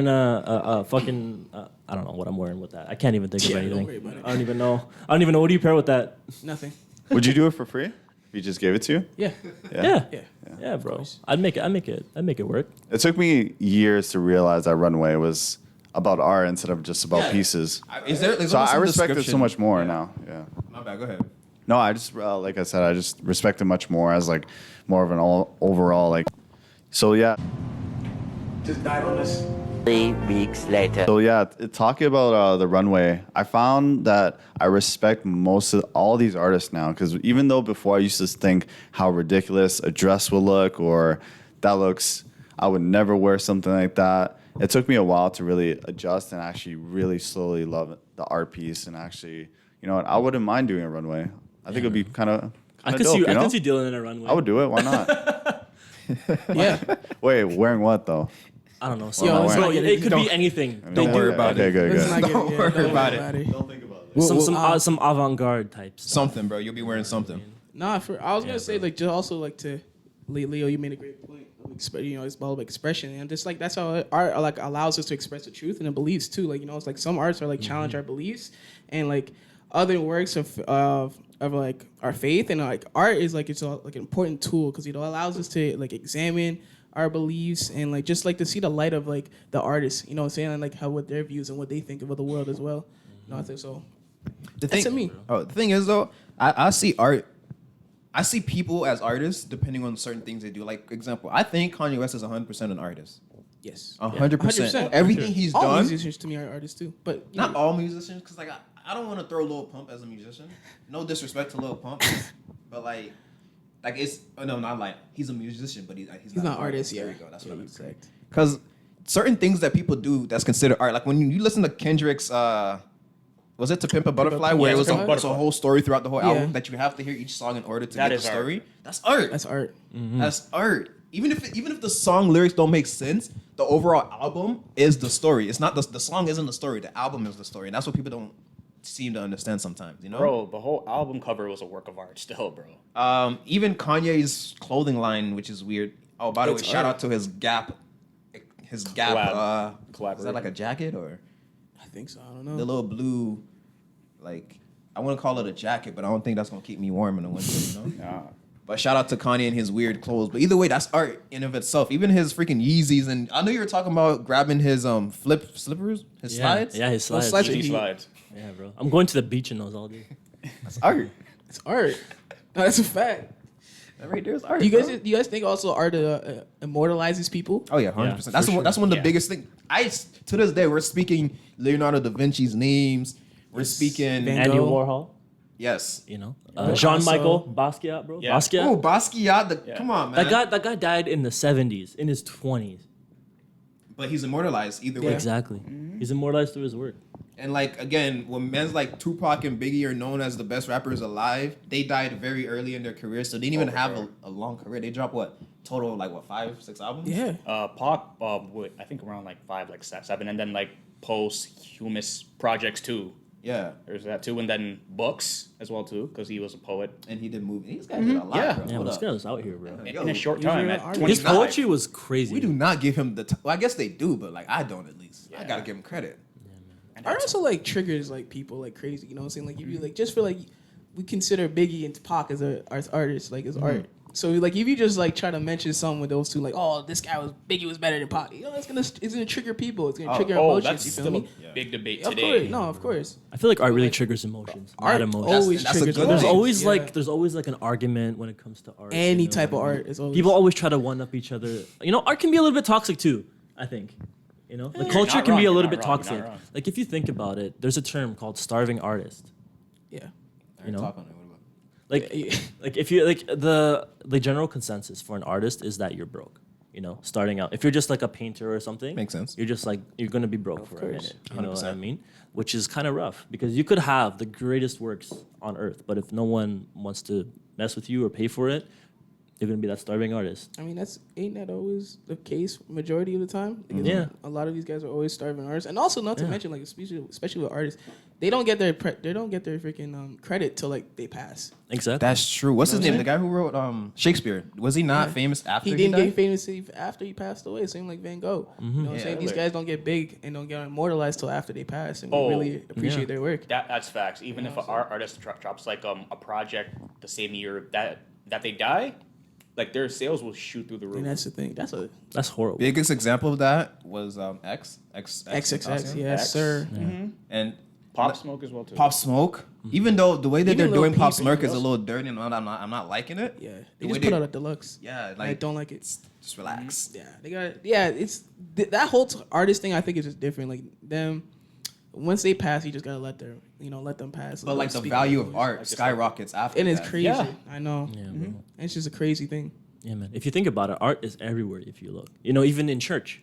a fucking. I don't know what I'm wearing with that. I can't even think of Yeah, don't anything. worry about it. I don't even know. What do you pair with that? Nothing. Would you do it for free? If he just gave it to you? Yeah. Yeah, Yeah. yeah, bro. I'd make it work. It took me years to realize that runway was about art instead of just about Yeah. pieces. Is there? So I respect it so much more now. Yeah. My bad. Go ahead. No, I just like I said, I just respect it much more as like more of an overall like. So yeah, Just died on us. 3 weeks later. so yeah. Talking about the runway, I found that I respect most of all these artists now because even though before I used to think how ridiculous a dress would look or that looks, I would never wear something like that. It took me a while to really adjust and actually really slowly love the art piece and actually, you know what, I wouldn't mind doing a runway. I think it'd be kind of I could dope, see. you I know? could see Dylan in a runway. I would do it. Why not? Yeah. Wait, wearing what though? I don't know. Yo, So, let's bro, not get it it. could Don't- be anything. Don't worry Okay, about okay, it. good, Let's good. not get Don't worry about it. Don't think about it. Some avant-garde type stuff. Something, bro. You'll be wearing something. Nah, I was gonna say bro. like just also like to Leo, you made a great point. You know, it's all about expression, and just like that's how art like allows us to express the truth and the beliefs too. Like you know, it's like some arts are like challenge our beliefs, and like other works of like our faith and like art is like it's like an important tool because you know it allows us to like examine our beliefs and like just like to see the light of like the artists. You know what I'm saying? And like how what their views and what they think about the world as well. You know, I think so. The That's to me. Oh, the thing is though, I see art. I see people as artists depending on certain things they do. Like example, I think Kanye West is 100% an artist. Yes. 100%. 100%. Everything he's All done. musicians to me are artists too, but you Not know, all musicians, because like I don't want to throw Lil Pump as a musician. No disrespect to Lil Pump, but like it's no, not like he's a musician, but he's not an artist. Yeah, There you go. That's what I meant. exact. Because certain things that people do that's considered art, like when you listen to Kendrick's, was it To Pimp a Butterfly, where Yeah, it was To Pimp a it's a whole story throughout the whole Yeah. album that you have to hear each song in order to That get is the art. story. That's art. That's art. That's art. Even if the song lyrics don't make sense, the overall album is the story. It's not the song isn't the story. The album is the story, and that's what people don't seem to understand sometimes. You know, Bro, the whole album cover was a work of art still, bro. Even Kanye's clothing line, which is weird. Oh, by the way, It's shout art. out to his Gap. His Gap. Collab. Is that like a jacket or I think so. I don't the know. little blue? Like I want to call it a jacket, but I don't think that's gonna keep me warm in the winter. You know. Nah. But shout out to Kanye and his weird clothes. But either way, that's art in of itself. Even his freaking Yeezys, and I know you were talking about grabbing his slippers, his slides. Yeah, his Those slides. slides are Easy heat. slides. Yeah, bro. I'm going to the beach in those all day. That's art. It's art. No, that's a fact. That right there is art. Do you bro. guys think also art immortalizes people? Oh yeah, 100%. That's for that's one of the Yeah. biggest things. To this day we're speaking Leonardo da Vinci's names. We're speaking Van Andy Gogh. Warhol, yes. you know, Picasso. Jean-Michel Basquiat, bro. Yeah. Basquiat. Oh, Basquiat. Yeah. Come on, man. That guy died in the 70s, in his 20s. But he's immortalized either way. Yeah. Exactly. He's immortalized through his work. And like again, when men's like Tupac and Biggie are known as the best rappers alive, they died very early in their career, so they didn't even for have sure. a long career. They dropped what total of like what 5-6 albums? Yeah. Pac, I think around like 5, like 7, and then like posthumous projects too. Yeah, There's that too, and then books as well too, because he was a poet. and he did movies. These guys did a lot, Yeah. bro. Yeah, Hold but this up. guy was out here, bro. Yo, In a short he's a time, real at artist. 25. His poetry was crazy. We do not give him the. Well, I guess they do, but like I don't at least. I Yeah. gotta give him credit. Art also like triggers like people like crazy. You know what I'm saying? Like if you like just feel like we consider Biggie and Pac as artists, like as art. So like if you just like try to mention something with those two, like oh this guy was Biggie was better than Pac, you know it's gonna trigger people. It's gonna trigger Oh, emotions. that's You still feel a me? big debate Of today. course, no, of course. I feel like art really Like, triggers emotions, Art not emotions. always That's a triggers. good There's thing. always Yeah. like there's always like an argument when it comes to art. any you know? type of art is always People always try to one up each other. You know, art can be a little bit toxic too. I think. You know, the culture not can be a wrong, little you're bit not wrong, you're toxic. not wrong. Like if you think about it, there's a term called starving artist. yeah. You know? Talk on it. What about? Like, Yeah. like if you like the general consensus for an artist is that you're broke. You know, starting out. If you're just like a painter or something, Makes sense. You're just like you're gonna be broke for a course. minute. You know what I 100%. mean? Which is kind of rough because you could have the greatest works on earth, but if no one wants to mess with you or pay for it, you're gonna be that starving artist. I mean, ain't that always the case majority of the time? Because Yeah. a lot of these guys are always starving artists, and also not to mention like especially with artists, they don't get their freaking credit till like they pass. Exactly. That's true. What's his name? The guy who wrote Shakespeare. Was he not famous after He didn't died? get famous after he passed away. Same like Van Gogh. You know what I'm Yeah, saying? These like- guys don't get big and don't get immortalized till after they pass, and we Oh, really appreciate yeah. their work. That's facts. Even if an artist drops like a project the same year that they die, like their sales will shoot through the roof. And that's the thing. That's horrible. Biggest example of that was XXX. Yes, X. sir. and Pop Smoke as well too. Pop Smoke. Even though the way that Even they're Lil doing Pop Peep and Smoke is a also- little dirty, and I'm not liking it. Yeah, The they way just put out a deluxe. Yeah, I don't like it. Just relax. Yeah, they got. Yeah, it's that whole artist thing. I think is just different. Like them, once they pass, you just gotta let them pass. But like the speak value their of voice. art skyrockets after. And it's that. crazy. Yeah. I know. Yeah, bro. It's just a crazy thing. Yeah, man. If you think about it, art is everywhere. If you look, you know, even in church.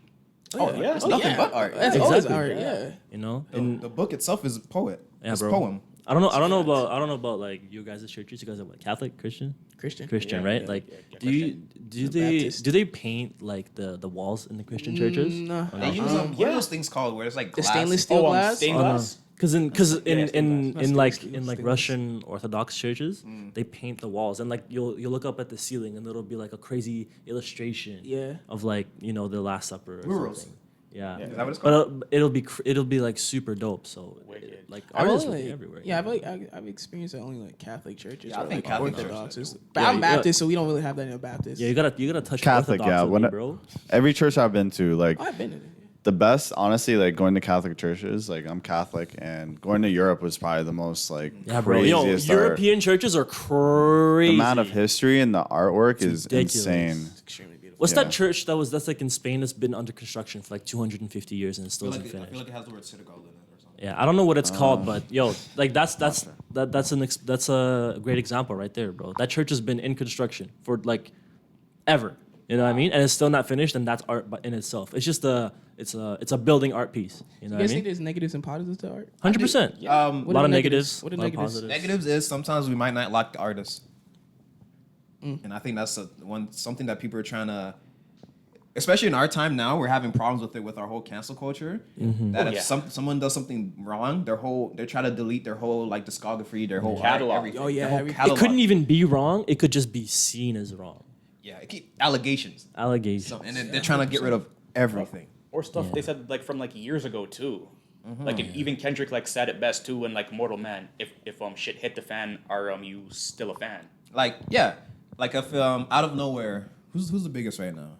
Oh yeah. It's nothing but art. That's Yeah. always Exactly. art. Yeah. You know, The book itself is a poet. Yeah, it's bro. poem. I don't know about like you guys' churches. You guys are what, Catholic, Christian, Christian. Christian, Yeah, right? yeah, like, yeah, do Baptist. they paint like the walls in the Christian churches? Nah. Or They no? use what are those things called where it's like The glass? stainless steel glass. stained Oh, no. glass. Because in stainless. in Not like stainless in like steel, Russian Orthodox churches, they paint the walls and like you'll look up at the ceiling and it'll be like a crazy illustration Yeah. of like the Last Supper or Murals. something. Yeah, Is that what it's but called? it'll be like super dope. So Wicked. like I've artists only, will be everywhere. yeah, I've experienced it only like Catholic churches. Yeah, I or, think like Catholic Orthodox. churches It's- are But Yeah, I'm you got- Baptist, so we don't really have that in a Baptist. Yeah, you gotta touch Catholic, Orthodox yeah. with When me, I- bro. Every church I've been to, like I've been in it. the best, honestly, like going to Catholic churches. Like I'm Catholic, and going to Europe was probably the most like Yeah, bro. Yo, craziest art. European churches are crazy. The amount of history and the artwork is ridiculous. insane. It's extremely beautiful. What's Yeah. that church that's like in Spain that's been under construction for like 250 years and it still isn't finished? it has the word synagogue in it or something. Yeah, I don't know what it's called, but yo, like that's a great example right there, bro. That church has been in construction for like ever. You know what I mean? And it's still not finished, and that's art in itself. It's just it's a building art piece. You know You guys what I think mean? there's negatives and positives to art? 100%. What A are lot the of negatives? negatives, What are a lot of negatives? positives. Negatives is sometimes we might not like the artist, and I think that's something that people are trying to, especially in our time now, we're having problems with it with our whole cancel culture. That if yeah. someone does something wrong, they're trying to delete their whole like discography, their whole Catalog. art, everything. Oh, yeah, their whole everything. It catalog. couldn't even be wrong. It could just be seen as wrong. Yeah, allegations. Allegations. So, and then they're trying to get rid of everything. Or stuff they said like from like years ago too. Like and even Kendrick like said it best too in like Mortal Man. If shit hit the fan, are you still a fan? Like yeah, like if out of nowhere, who's the biggest right now?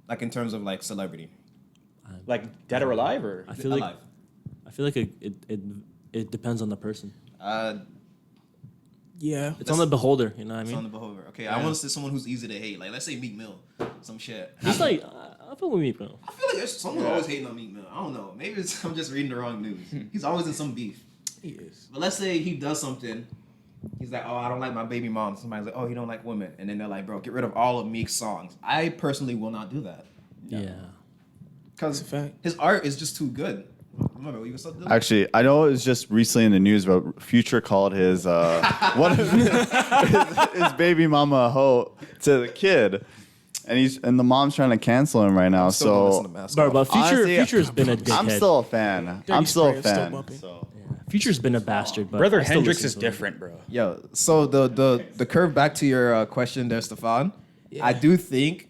Like in terms of like celebrity. Like Dead or Alive or I feel like Alive. it depends on the person. Yeah. It's on the beholder. You know what I It's on mean? the beholder. Okay, I want to say someone who's easy to hate. Like let's say Meek Mill, some shit. He's like I feel with me, bro. I feel like there's someone always hating on Meek Mill. I don't know. Maybe I'm just reading the wrong news. He's always in some beef. He is. But let's say he does something. He's like, oh, I don't like my baby mom. Somebody's like, oh, he don't like women. And then they're like, bro, get rid of all of Meek's songs. I personally will not do that. Yeah. Because That's a fact. his art is just too good. Remember, what you were supposed to do? Actually, I know it was just recently in the news, but Future called his one of his baby mama a hoe to the kid, and the mom's trying to cancel him right now. Still gonna listen to So Mask Bro, Off. but Honestly, Future's been a dickhead. I'm still a fan. Dirty I'm still a Sprite is still fan. bumping. So. Future's been a bastard, but Brother I still Hendrix listen is to him. different, bro. Yo, so the curve back to your question there, Stefan. Yeah. I do think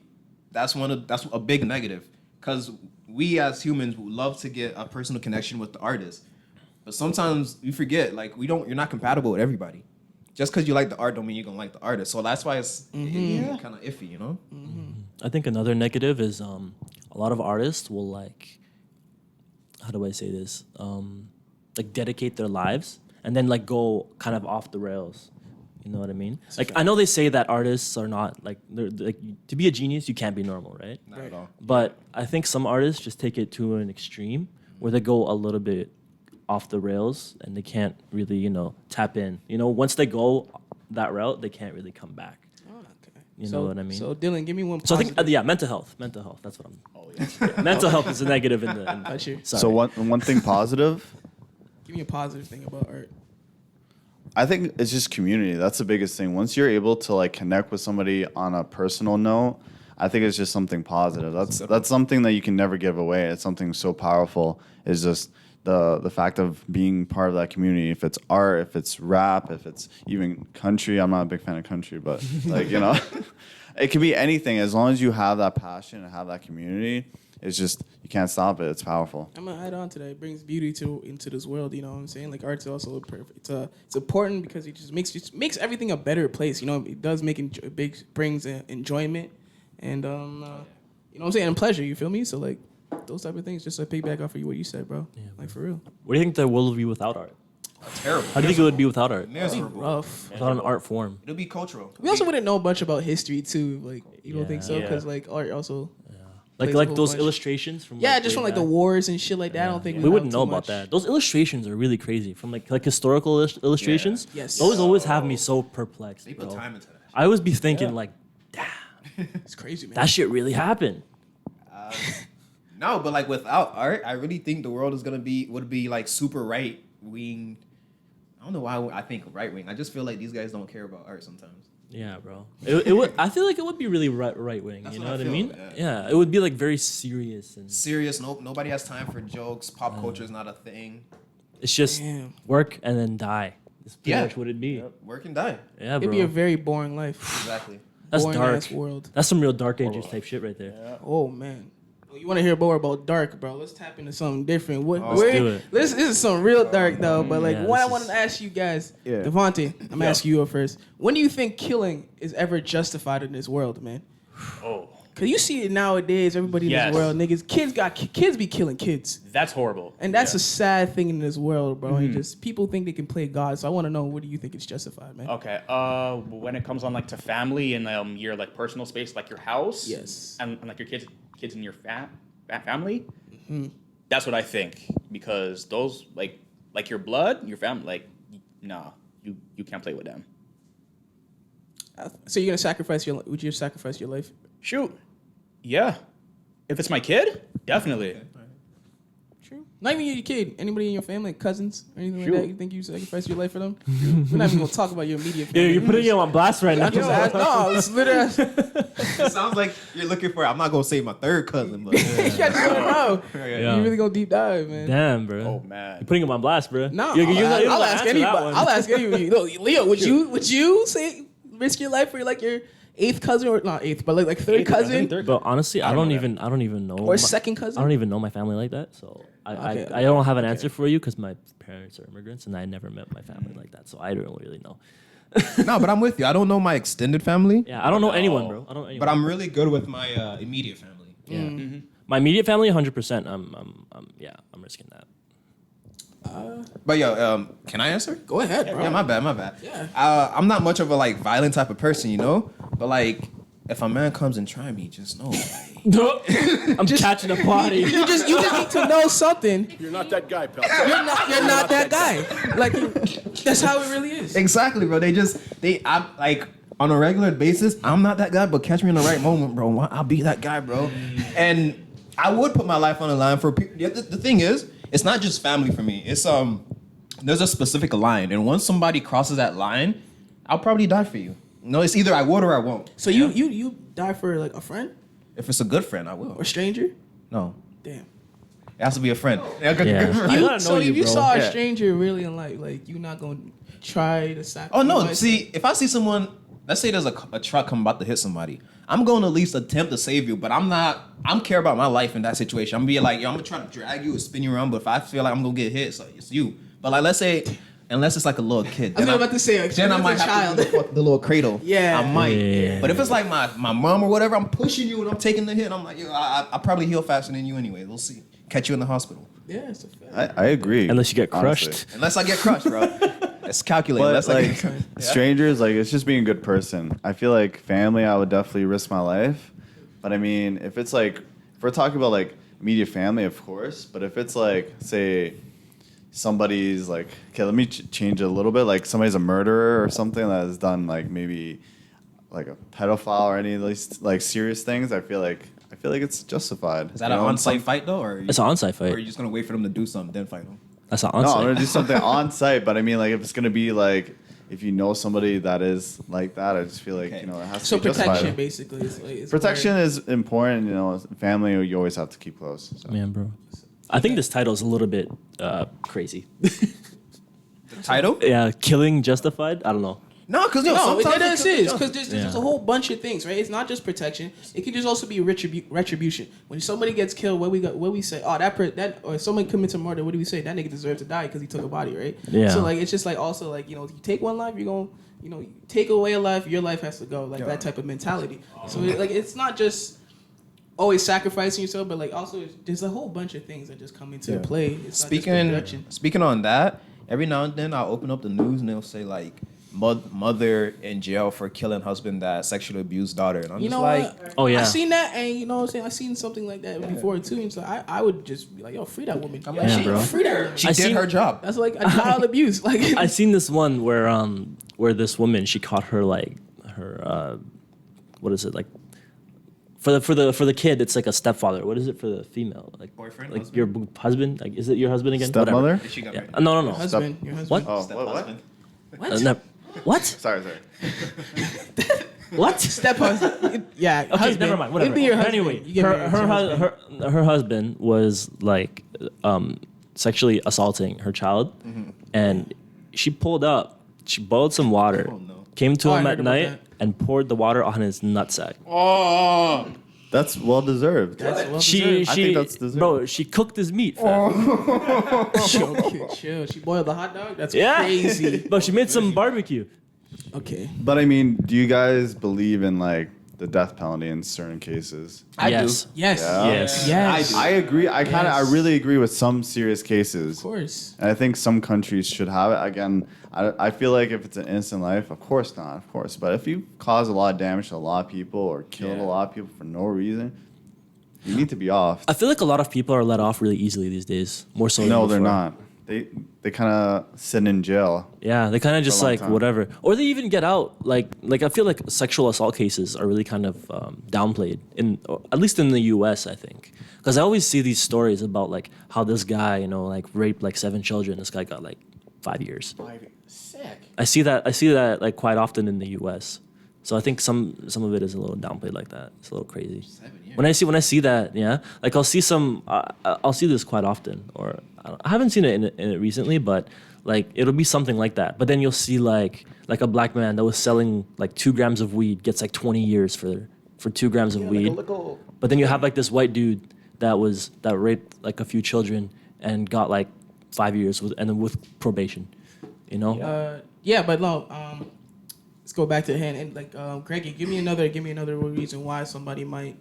that's a big negative because we as humans would love to get a personal connection with the artist, but sometimes you forget like you're not compatible with everybody. Just because you like the art don't mean you're gonna like the artist. So that's why it's kind of iffy, you know. I think another negative is a lot of artists will like, how do I say this? Like dedicate their lives and then like go kind of off the rails. You know what I mean? Like I know they say that artists are not like they're like to be a genius you can't be normal, right? Not at all. But I think some artists just take it to an extreme where they go a little bit off the rails and they can't really, tap in. Once they go that route, they can't really come back. Oh, okay. You know what I mean? So Dylan, give me one. So I Positive. think, mental health. Mental health. That's what I'm. Oh yeah. Mental health is a negative in the. That's you. Sorry. So one thing positive, Give me a positive thing about art. I think it's just community. That's the biggest thing. Once you're able to like connect with somebody on a personal note, I think it's just something positive. That's something that you can never give away. It's something so powerful. Is just the fact of being part of that community. If it's art, if it's rap, if it's even country. I'm not a big fan of country, but like it can be anything as long as you have that passion and have that community. It's just you can't stop it. It's powerful. I'm gonna add on to that. It brings beauty into this world. You know what I'm saying? Like art's also perfect. It's important because it just makes everything a better place. It does brings enjoyment and you know what I'm saying, and pleasure. You feel me? So like those type of things. Just to piggyback off of what you said, bro. Yeah, like for real. What do you think the world would be without art? Terrible. How do you think it would be without art? Miserable. Rough. Without an art form? It'll be cultural. We also wouldn't know a bunch about history too. Like you don't think so? Yeah. Because like art also. Like plays a whole those bunch. illustrations from Yeah, like, just way from like the back. wars and shit like that. I don't think We wouldn't too know about much. that. Those illustrations are really crazy. From like historical illustrations. Yes. Those always have me so perplexed. They put bro. time into that. I always be thinking like, damn, It's crazy, man. that shit really happened. No, but like without art, I really think the world would be like super right wing. I don't know why I think right wing. I just feel like these guys don't care about art sometimes. Yeah, bro. It would. I feel like it would be really right wing. That's You what know I what I feel, mean? yeah. Yeah, it would be like very serious and Serious. Nobody has time for jokes. Pop culture is not a thing. it's just Damn. work and then die. That's pretty Yeah. much what it'd be. Work and die. Yeah, It'd bro. be a very boring life. Exactly. That's boring dark. ass world. That's some real Dark Ages type shit right there. Oh man. You want to hear more about dark, bro? Let's tap into something different. Let's do it. This is some real dark though. But like, Yeah, what I this wanted is- to ask you guys, Yeah. Devontae, I'm gonna ask you up first. When do you think killing is ever justified in this world, man? Oh, Cause you see it nowadays. Everybody in Yes. this world, niggas, kids be killing kids, that's horrible. and that's Yeah. a sad thing in this world, bro. And just people think they can play God. So I want to know, what do you think is justified, man? Okay. When it comes on like to family and your like personal space, like your house, Yes. and like your kids in your family, that's what I think, because those like your blood, your family, like nah, you can't play with them. So you're gonna sacrifice your? Would you sacrifice your life? Shoot, yeah. If it's my kid, definitely. True. Not even your kid. Anybody in your family, cousins, or anything Sure. like that? You think you sacrifice your life for them? We're not even gonna talk about your immediate Yeah, family. you're putting him on blast right now. I just asked, no, it's literally. It sounds like you're looking for. I'm not gonna say my third cousin, but I just wanna know. Yeah. You really go deep dive, man. Damn, bro. Oh man. You're putting him on blast, bro. No, You're I'll not ask answering that anybody. one. I'll ask anybody. No, Leo, would you say risk your life for like your eighth cousin, or not eighth, but like third cousin But honestly, I don't don't know even know. or second cousin? I don't even know my family like that, so Okay. I don't have an answer for you because my parents are immigrants and I never met my family like that, so I don't really know. no. But I'm with you. I don't know my extended family, Yeah, I don't know anyone, bro. I don't know anyone. but I'm really good with my immediate family. yeah. My immediate family, 100%. I'm risking that. But yo, can I answer? Go ahead, bro. Yeah, my bad. Yeah. I'm not much of a like violent type of person, you know. But like, if a man comes and try me, just know. Like, I'm catching a body. You just need to know something. You're not that guy, pal. You're not that guy. Like that's how it really is. exactly, bro. I'm like on a regular basis. I'm not that guy, but catch me in the right moment, bro. I'll be that guy, bro. And I would put my life on the line for people. The thing is, it's not just family for me. It's there's a specific line, and once somebody crosses that line, I'll probably die for you. No, it's either I would or I won't. So you die for like a friend If it's a good friend, I will. or stranger? No. Damn. It has to be a friend. Yeah. I gotta know So you, if you bro. saw a Yeah. stranger really in like you not gonna try to sacrifice. Oh no! See, if I see someone, let's say there's a truck come about to hit somebody, I'm going to at least attempt to save you. But I'm care about my life in that situation. I'm gonna be like, yo, I'm gonna try to drag you or spin you around. But if I feel like I'm gonna get hit, so it's you. But like, let's say, unless it's like a little kid, I was about to say, like, then I as a might have child. to do the little cradle. Yeah. I might. Yeah. But if it's like my mom or whatever, I'm pushing you and I'm taking the hit. I'm like, yo, I probably heal faster than you anyway. We'll see. Catch you in the hospital. Yeah, it's a fact. I agree. Unless you get crushed. honestly. Unless I get crushed, bro. It's calculated. But Unless I like get strangers, like it's just being a good person. I feel like family, I would definitely risk my life. But I mean, if it's like, if we're talking about like immediate family, of course. But if it's like, say, somebody's like, okay, let me change it a little bit. Like somebody's a murderer or something that has done like maybe like a pedophile or any of these like serious things. I feel like it's justified. Is that You an know, on-site fight though, or It's an on-site Or are fight. you just gonna wait for them to do something then fight them? That's an No, I'm on-site. gonna do something on site. But I mean, like if it's gonna be like, if you know somebody that is like that, I just feel like Okay. you know it has So to be protection, justified. basically. Is Protection is important, you know. Family, you always have to keep close. So. Man, bro. I think this title is a little bit crazy. The title? Yeah, killing justified? I don't know. No, because No, sometimes it is because there's Yeah. a whole bunch of things, right? It's not just protection. It can just also be retribution. When somebody gets killed, what we say, oh that or someone commits a murder, what do we say? That nigga deserves to die because he took a body, right? Yeah. So like it's just like also like you take one life, you're going you take away a life, your life has to go, like that type of mentality. So it's not just always sacrificing yourself, but like also there's a whole bunch of things that just come into play. It's not just protection. Speaking on that, every now and then I'll open up the news and they'll say like mother in jail for killing husband that sexually abused daughter, and I'm You just know like, what? Oh, yeah. I seen that, and you know what I'm saying. I seen something like that before too. And so I would just be like, yo, free that woman. I'm like, Yeah, shit, bro. free that woman. she I did seen- her job. That's like a child abuse. Like I seen this one where this woman, she caught her like her what is it, like for the kid, it's like a stepfather. What is it for the female? Like Boyfriend, like husband? your husband? Like is it your husband again? Stepmother? Whatever. She got Yeah. married. No. husband, your husband. What? Oh, Step-husband. What? No. What? Sorry. What? Step husband. Yeah. Okay, husband. never mind. Whatever. It'd be your But husband. anyway, You get married, her, it's your her, husband. her husband was like sexually assaulting her child, and she pulled up. She boiled some water, Oh, no. came to Oh, I him heard at about night, that. and poured the water on his nutsack. That's well deserved. That's well She, deserved. I think that's deserved. bro, she cooked his meat. fam. Chill. She boiled the hot dog. That's Yeah, crazy. But she made some barbecue. Okay. But I mean, do you guys believe in like the death penalty in certain cases? Yes. Yes. Yeah. Yes. Yes. I agree. I Yes. really agree with some serious cases. Of course. And I think some countries should have it. Again, I feel like if it's an innocent life, of course not, of course. But if you cause a lot of damage to a lot of people or killed a lot of people for no reason, you need to be off. I feel like a lot of people are let off really easily these days, more so. No, than they're before. not. They kind of sit in jail. Yeah, they kind of just a long like time. whatever, or they even get out. Like I feel like sexual assault cases are really kind of downplayed or at least in the U.S. I think, because I always see these stories about like how this guy, like raped like 7 children. This guy got like 5 years. Sick. I see that like quite often in the U.S. So I think some of it is a little downplayed like that. It's a little crazy. When I see that, yeah, like I'll see this quite often, or I haven't seen it in it recently, but like it'll be something like that. But then you'll see like a black man that was selling like 2 grams of weed gets like 20 years for 2 grams of weed. But then you have like this white dude that raped like a few children and got like 5 years and then with probation. Yeah, but no. Let's go back to the hand and like Greggy, give me another reason why somebody might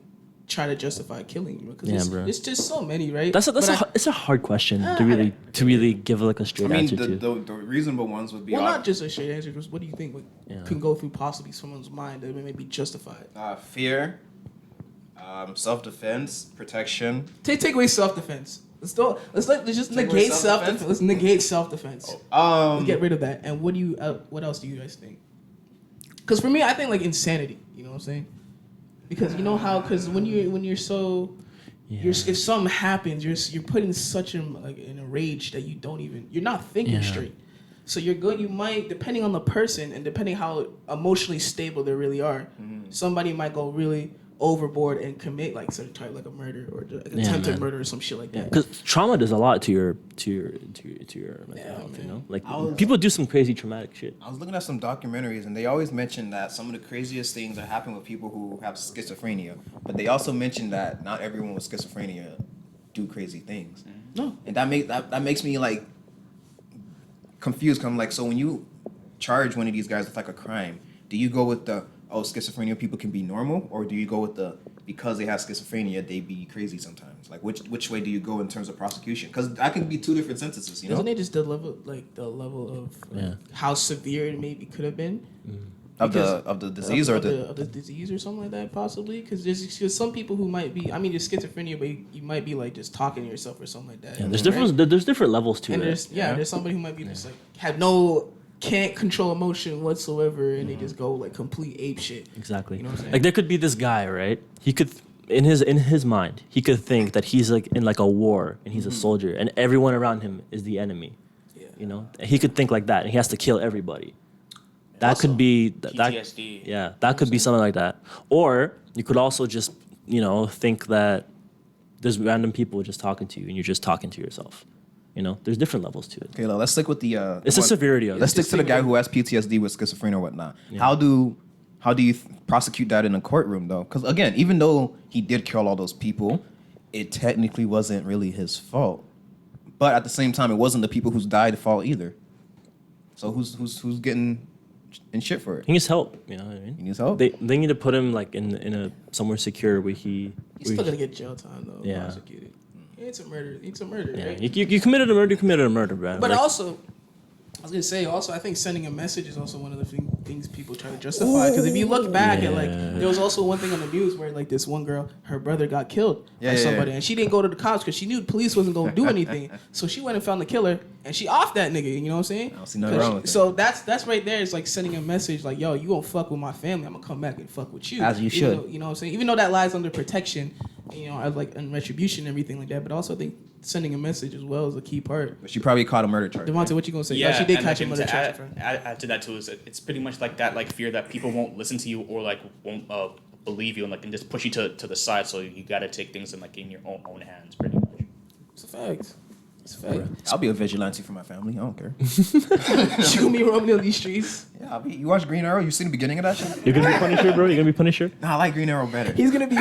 try to justify killing you, because bro. it's just so many, right? It's a hard question to really give like a straight I mean, answer to. the reasonable ones would be not just a straight answer. Just what do you think can go through possibly someone's mind that may be justified? fear, self-defense, protection. Take away self-defense. Let's just Take away negate self-defense? self-defense. Let's negate self-defense. Let's get rid of that. And what else do you guys think? Because for me, I think like insanity. You know what I'm saying? Because you know how? Because when you're so, if something happens, you're put in such in a rage that you're not thinking straight. So you might, depending on the person and depending how emotionally stable they really are, somebody might go really overboard and commit like some type like a murder or attempted man. murder or some shit like that. Because trauma does a lot to your mental health, you know. Like people do some crazy traumatic shit. I was looking at some documentaries, and they always mention that some of the craziest things that happen with people who have schizophrenia. But they also mention that not everyone with schizophrenia do crazy things. No. And that makes me like confused. I'm like, so when you charge one of these guys with like a crime, do you go with the schizophrenia people can be normal, or do you go with the because they have schizophrenia they be crazy sometimes? Like which way do you go in terms of prosecution? Because that can be two different sentences, you know. Isn't it just the level of how severe it maybe could have been Of the disease of the disease or something like that possibly? Because there's some people who might be, I mean, there's schizophrenia, but you might be like just talking to yourself or something like that. Yeah, there's different levels to and it. there's somebody who might be just like can't control emotion whatsoever, and they just go like complete ape shit. Exactly. You know what I'm saying? Like there could be this guy, right? He could in his mind, he could think that he's like in like a war and he's a soldier and everyone around him is the enemy. Yeah. You know? He could think like that and he has to kill everybody. That Also, could be PTSD. that could be something like that. Or you could also just, you know, think that there's random people just talking to you and you're just talking to yourself. You know, there's different levels to it. Okay, let's stick with the. It's the severity of it. Let's stick to the guy who has PTSD with schizophrenia or whatnot. Yeah. How do you prosecute that in a courtroom though? Because again, even though he did kill all those people, it technically wasn't really his fault. But at the same time, it wasn't the people who's died fault either. So who's getting in shit for it? He needs help. You know what I mean? He needs help. They need to put him like in a somewhere secure where He's still gonna get jail time though. Yeah. Prosecuted. It's a murder. It's a murder. Yeah, Right? you committed a murder. You committed a murder, bro. But like, also, I was gonna say, I think sending a message is also one of the things people try to justify. Because if you look back at like, there was also one thing on the news where like this one girl, her brother got killed by somebody, and she didn't go to the cops because she knew the police wasn't gonna do anything. So she went and found the killer, and she offed that nigga. You know what I'm saying? I don't see nothing wrong with that. So that's right there. It's like sending a message like, yo, you gonna fuck with my family, I'm gonna come back and fuck with you. As you should. You know what I'm saying? Even though that lies under protection, you know, as like in retribution and everything like that. But also I think sending a message as well is a key part. But she probably caught a murder charge. Devontae, what you gonna say? Yeah, She did and catch a like, murder to charge. add to that too is it's pretty much like that like fear that people won't listen to you or like won't believe you and like can just push you to the side. So you got to take things in like in your own hands, pretty much. It's a fact. It's a fact. I'll be a vigilante for my family. I don't care. You gonna be roaming on these streets? Yeah, you watch Green Arrow? You seen the beginning of that shit? you're gonna be Punisher, bro. You're gonna be Punisher. Nah, I like Green Arrow better. He's gonna be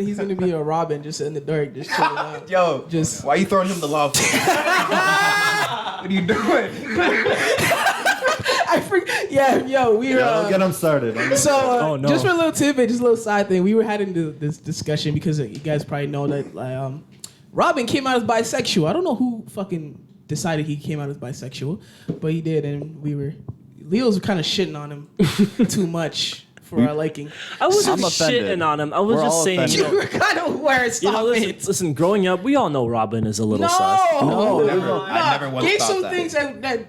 he's gonna be a Robin just in the dark, just chilling out. Yo, Just- why you throwing him the love? What are you doing? We were. Don't get them started. So, Oh, no. just for a little tidbit, just a little side thing, we were having this discussion because you guys probably know that like, Robin came out as bisexual. I don't know who fucking decided he came out as bisexual, but he did, and Leo's kind of shitting on him too much for our liking. I wasn't I'm offended. shitting on him. I was We're just all saying. offended. You You know, were kind of worse. you know, listen. Growing up, we all know Robin is a little sus. No, never. Nah, I never once gave thought some that. things that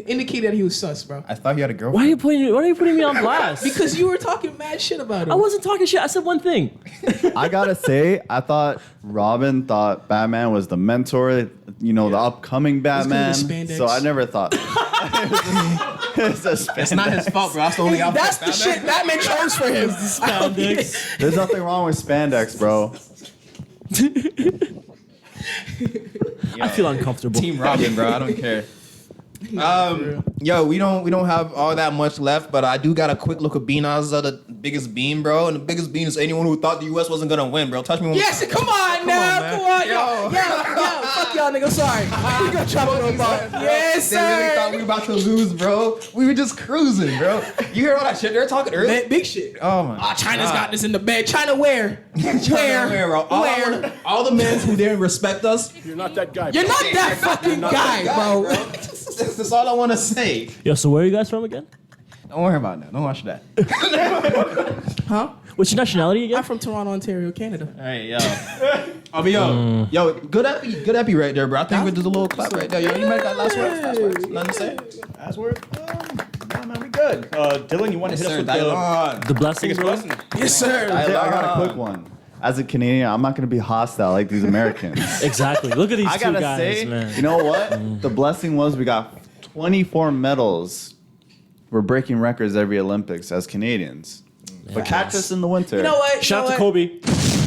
indicated that he was sus, bro. I thought you had a girlfriend. Why are you putting me on blast? Because you were talking mad shit about him. I wasn't talking shit. I said one thing. I gotta say, I thought Robin thought Batman was the mentor, you know, the upcoming Batman. spandex. So I never thought. It's a It's not his fault, bro. That's the only outfit. That's the shit Batman chose for him. Spandex. There's nothing wrong with spandex, bro. I feel uncomfortable. Team Robin, bro. I don't care. Yo, we don't have all that much left, but I do got a quick look at Bean odds of the biggest bean, bro. And the biggest bean is anyone who thought the U.S. wasn't gonna win, bro. Touch me one more Yes, time. come on now, man. come on, Yo. yo, fuck y'all, nigga. Sorry, we gonna chop it up. Yes, They really thought sir. we were about to lose, bro. We were just cruising, bro. You hear all that shit they were talking earlier? Big shit. Oh my. Oh, China's got this in the bed. China where? Where, bro? All the men who didn't respect us. You're not that guy. You're not that fucking guy, bro. That's all I want to say. Yo, so where are you guys from again? Don't worry about that. Don't watch that. Huh? What's your nationality again? I'm from Toronto, Ontario, Canada. All right, yo. Oh, but yo, good epi right there, bro. I think we did a little clap right there. Yo, you might got last word. Nothing to say. Last word. Yeah, man, we good. Dylan, you want to hit us with The blessings, biggest bro? blessing? Yes, sir. I got a quick one. As a Canadian, I'm not gonna be hostile like these Americans. Exactly. Look at these I two gotta guys, say, man. you know what? The blessing was we got 24 medals. We're breaking records every Olympics as Canadians. But cactus in the winter. You know what? Shout out to Kobe.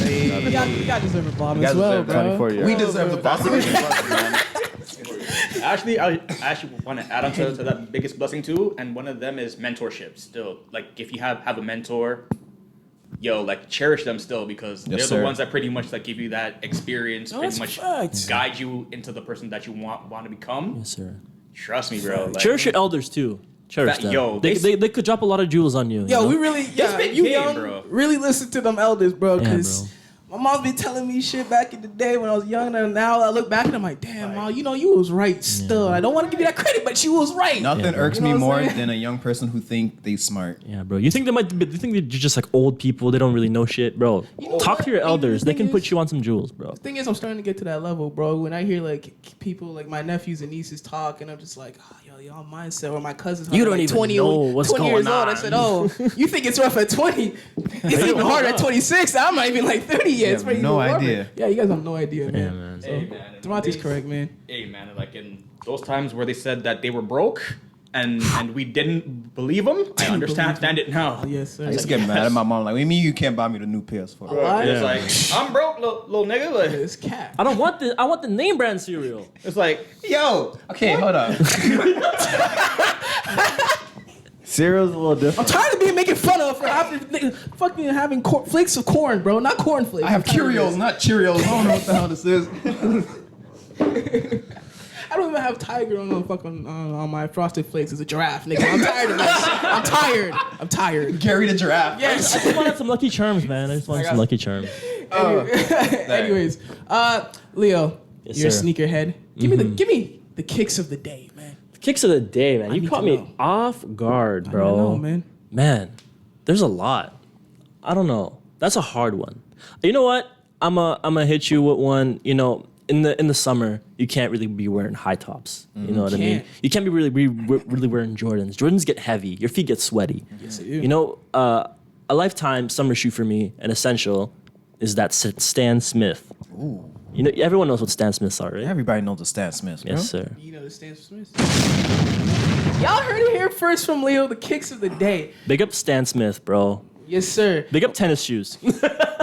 You got deserve a bomb as well, bro. 24 years. We deserve the That's the best. biggest blessing, man. Actually, I actually want to add on to that biggest blessing too, and one of them is mentorship. Still, like if you have a mentor, like cherish them still because they're sir. the ones that pretty much like give you that experience, pretty that's much facts. guide you into the person that you want to become. Yes, sir. Trust me, bro. Like, Cherish your elders too. Cherish That- them. yo, they could drop a lot of jewels on you. Yo, you know? we really, spit you game, young, bro. really listen to them elders, bro, Yeah, because bro. my mom's been telling me shit back in the day when I was young, and now I look back and I'm like, damn, mom, you was right still. I don't want to give you that credit, but you was right. Nothing Yeah, irks bro. me You know what more I'm saying? than a young person who think they smart. Yeah, bro. You think you think they're just like old people? They don't really know shit, bro. know Talk what? to your Maybe the elders. They thing can put is- you on some jewels, bro. The thing is, I'm starting to get to that level, bro. When I hear like people, like my nephews and nieces talk, and I'm just like, oh, y'all mindset, or my cousins. You don't like even 20, know what's 20 years going old. I on. said, oh, you think it's rough at 20? It's even harder at 26. I'm not even like 30 yet. It's have pretty no even warmer. idea. Yeah, you guys have no idea, man. Yeah, man. So, Hey, man. Demonte's correct, man. Hey, man. Like in those times where they said that they were broke and we didn't believe them, I understand it now. Yes, sir. I used to get mad at my mom, like, what do you mean you can't buy me the new PS4? Why? It's like I'm broke, little nigga. Like, It's cat. I don't want the. I want the name brand cereal. it's like Yo, okay, hold on. Cereal's a little different. I'm tired of being making fun of for fucking having flakes of corn, bro. Not corn flakes. I have I'm tired of Cheerios, this. not Cheerios. I don't know what the hell this is. I don't even have tiger on my frosted flakes. It's a giraffe, nigga. I'm tired of that. I'm tired. Gary the giraffe. I Yes. just wanted some Lucky Charms, man. I just wanted some Lucky Charms. Anyways, Leo, Yes, you're a sir. sneakerhead. Give me the kicks of the day, man. Kicks of the day, man. You need caught to me know. off guard, I bro. don't know, man. Man, there's a lot. I don't know. That's a hard one. You know what? I'm a hit you with one. You know, in the summer, you can't really be wearing high tops. You know what I mean? Can't. You can't be really wearing Jordans. Jordans get heavy. Your feet get sweaty. Yes, they do. You know, a lifetime summer shoe for me, an essential, is that Stan Smith. Ooh. You know, everyone knows what Stan Smiths are, right? Everybody knows the Stan Smiths, bro. Yes, sir. You know the Stan Smith. Y'all heard it here first from Leo. The kicks of the day. Big up Stan Smith, bro. Yes, sir. Big up tennis shoes.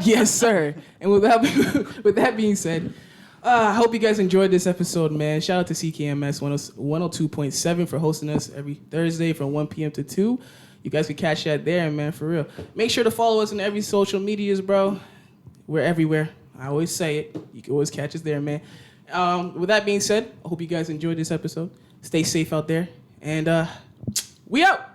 Yes, sir. And with that being said, I hope you guys enjoyed this episode, man. Shout out to CKMS 102.7 for hosting us every Thursday from 1 p.m. to 2. You guys can catch that there, man, for real. Make sure to follow us on every social medias, bro. We're everywhere. I always say it. You can always catch us there, man. With that being said, I hope you guys enjoyed this episode. Stay safe out there. And we out.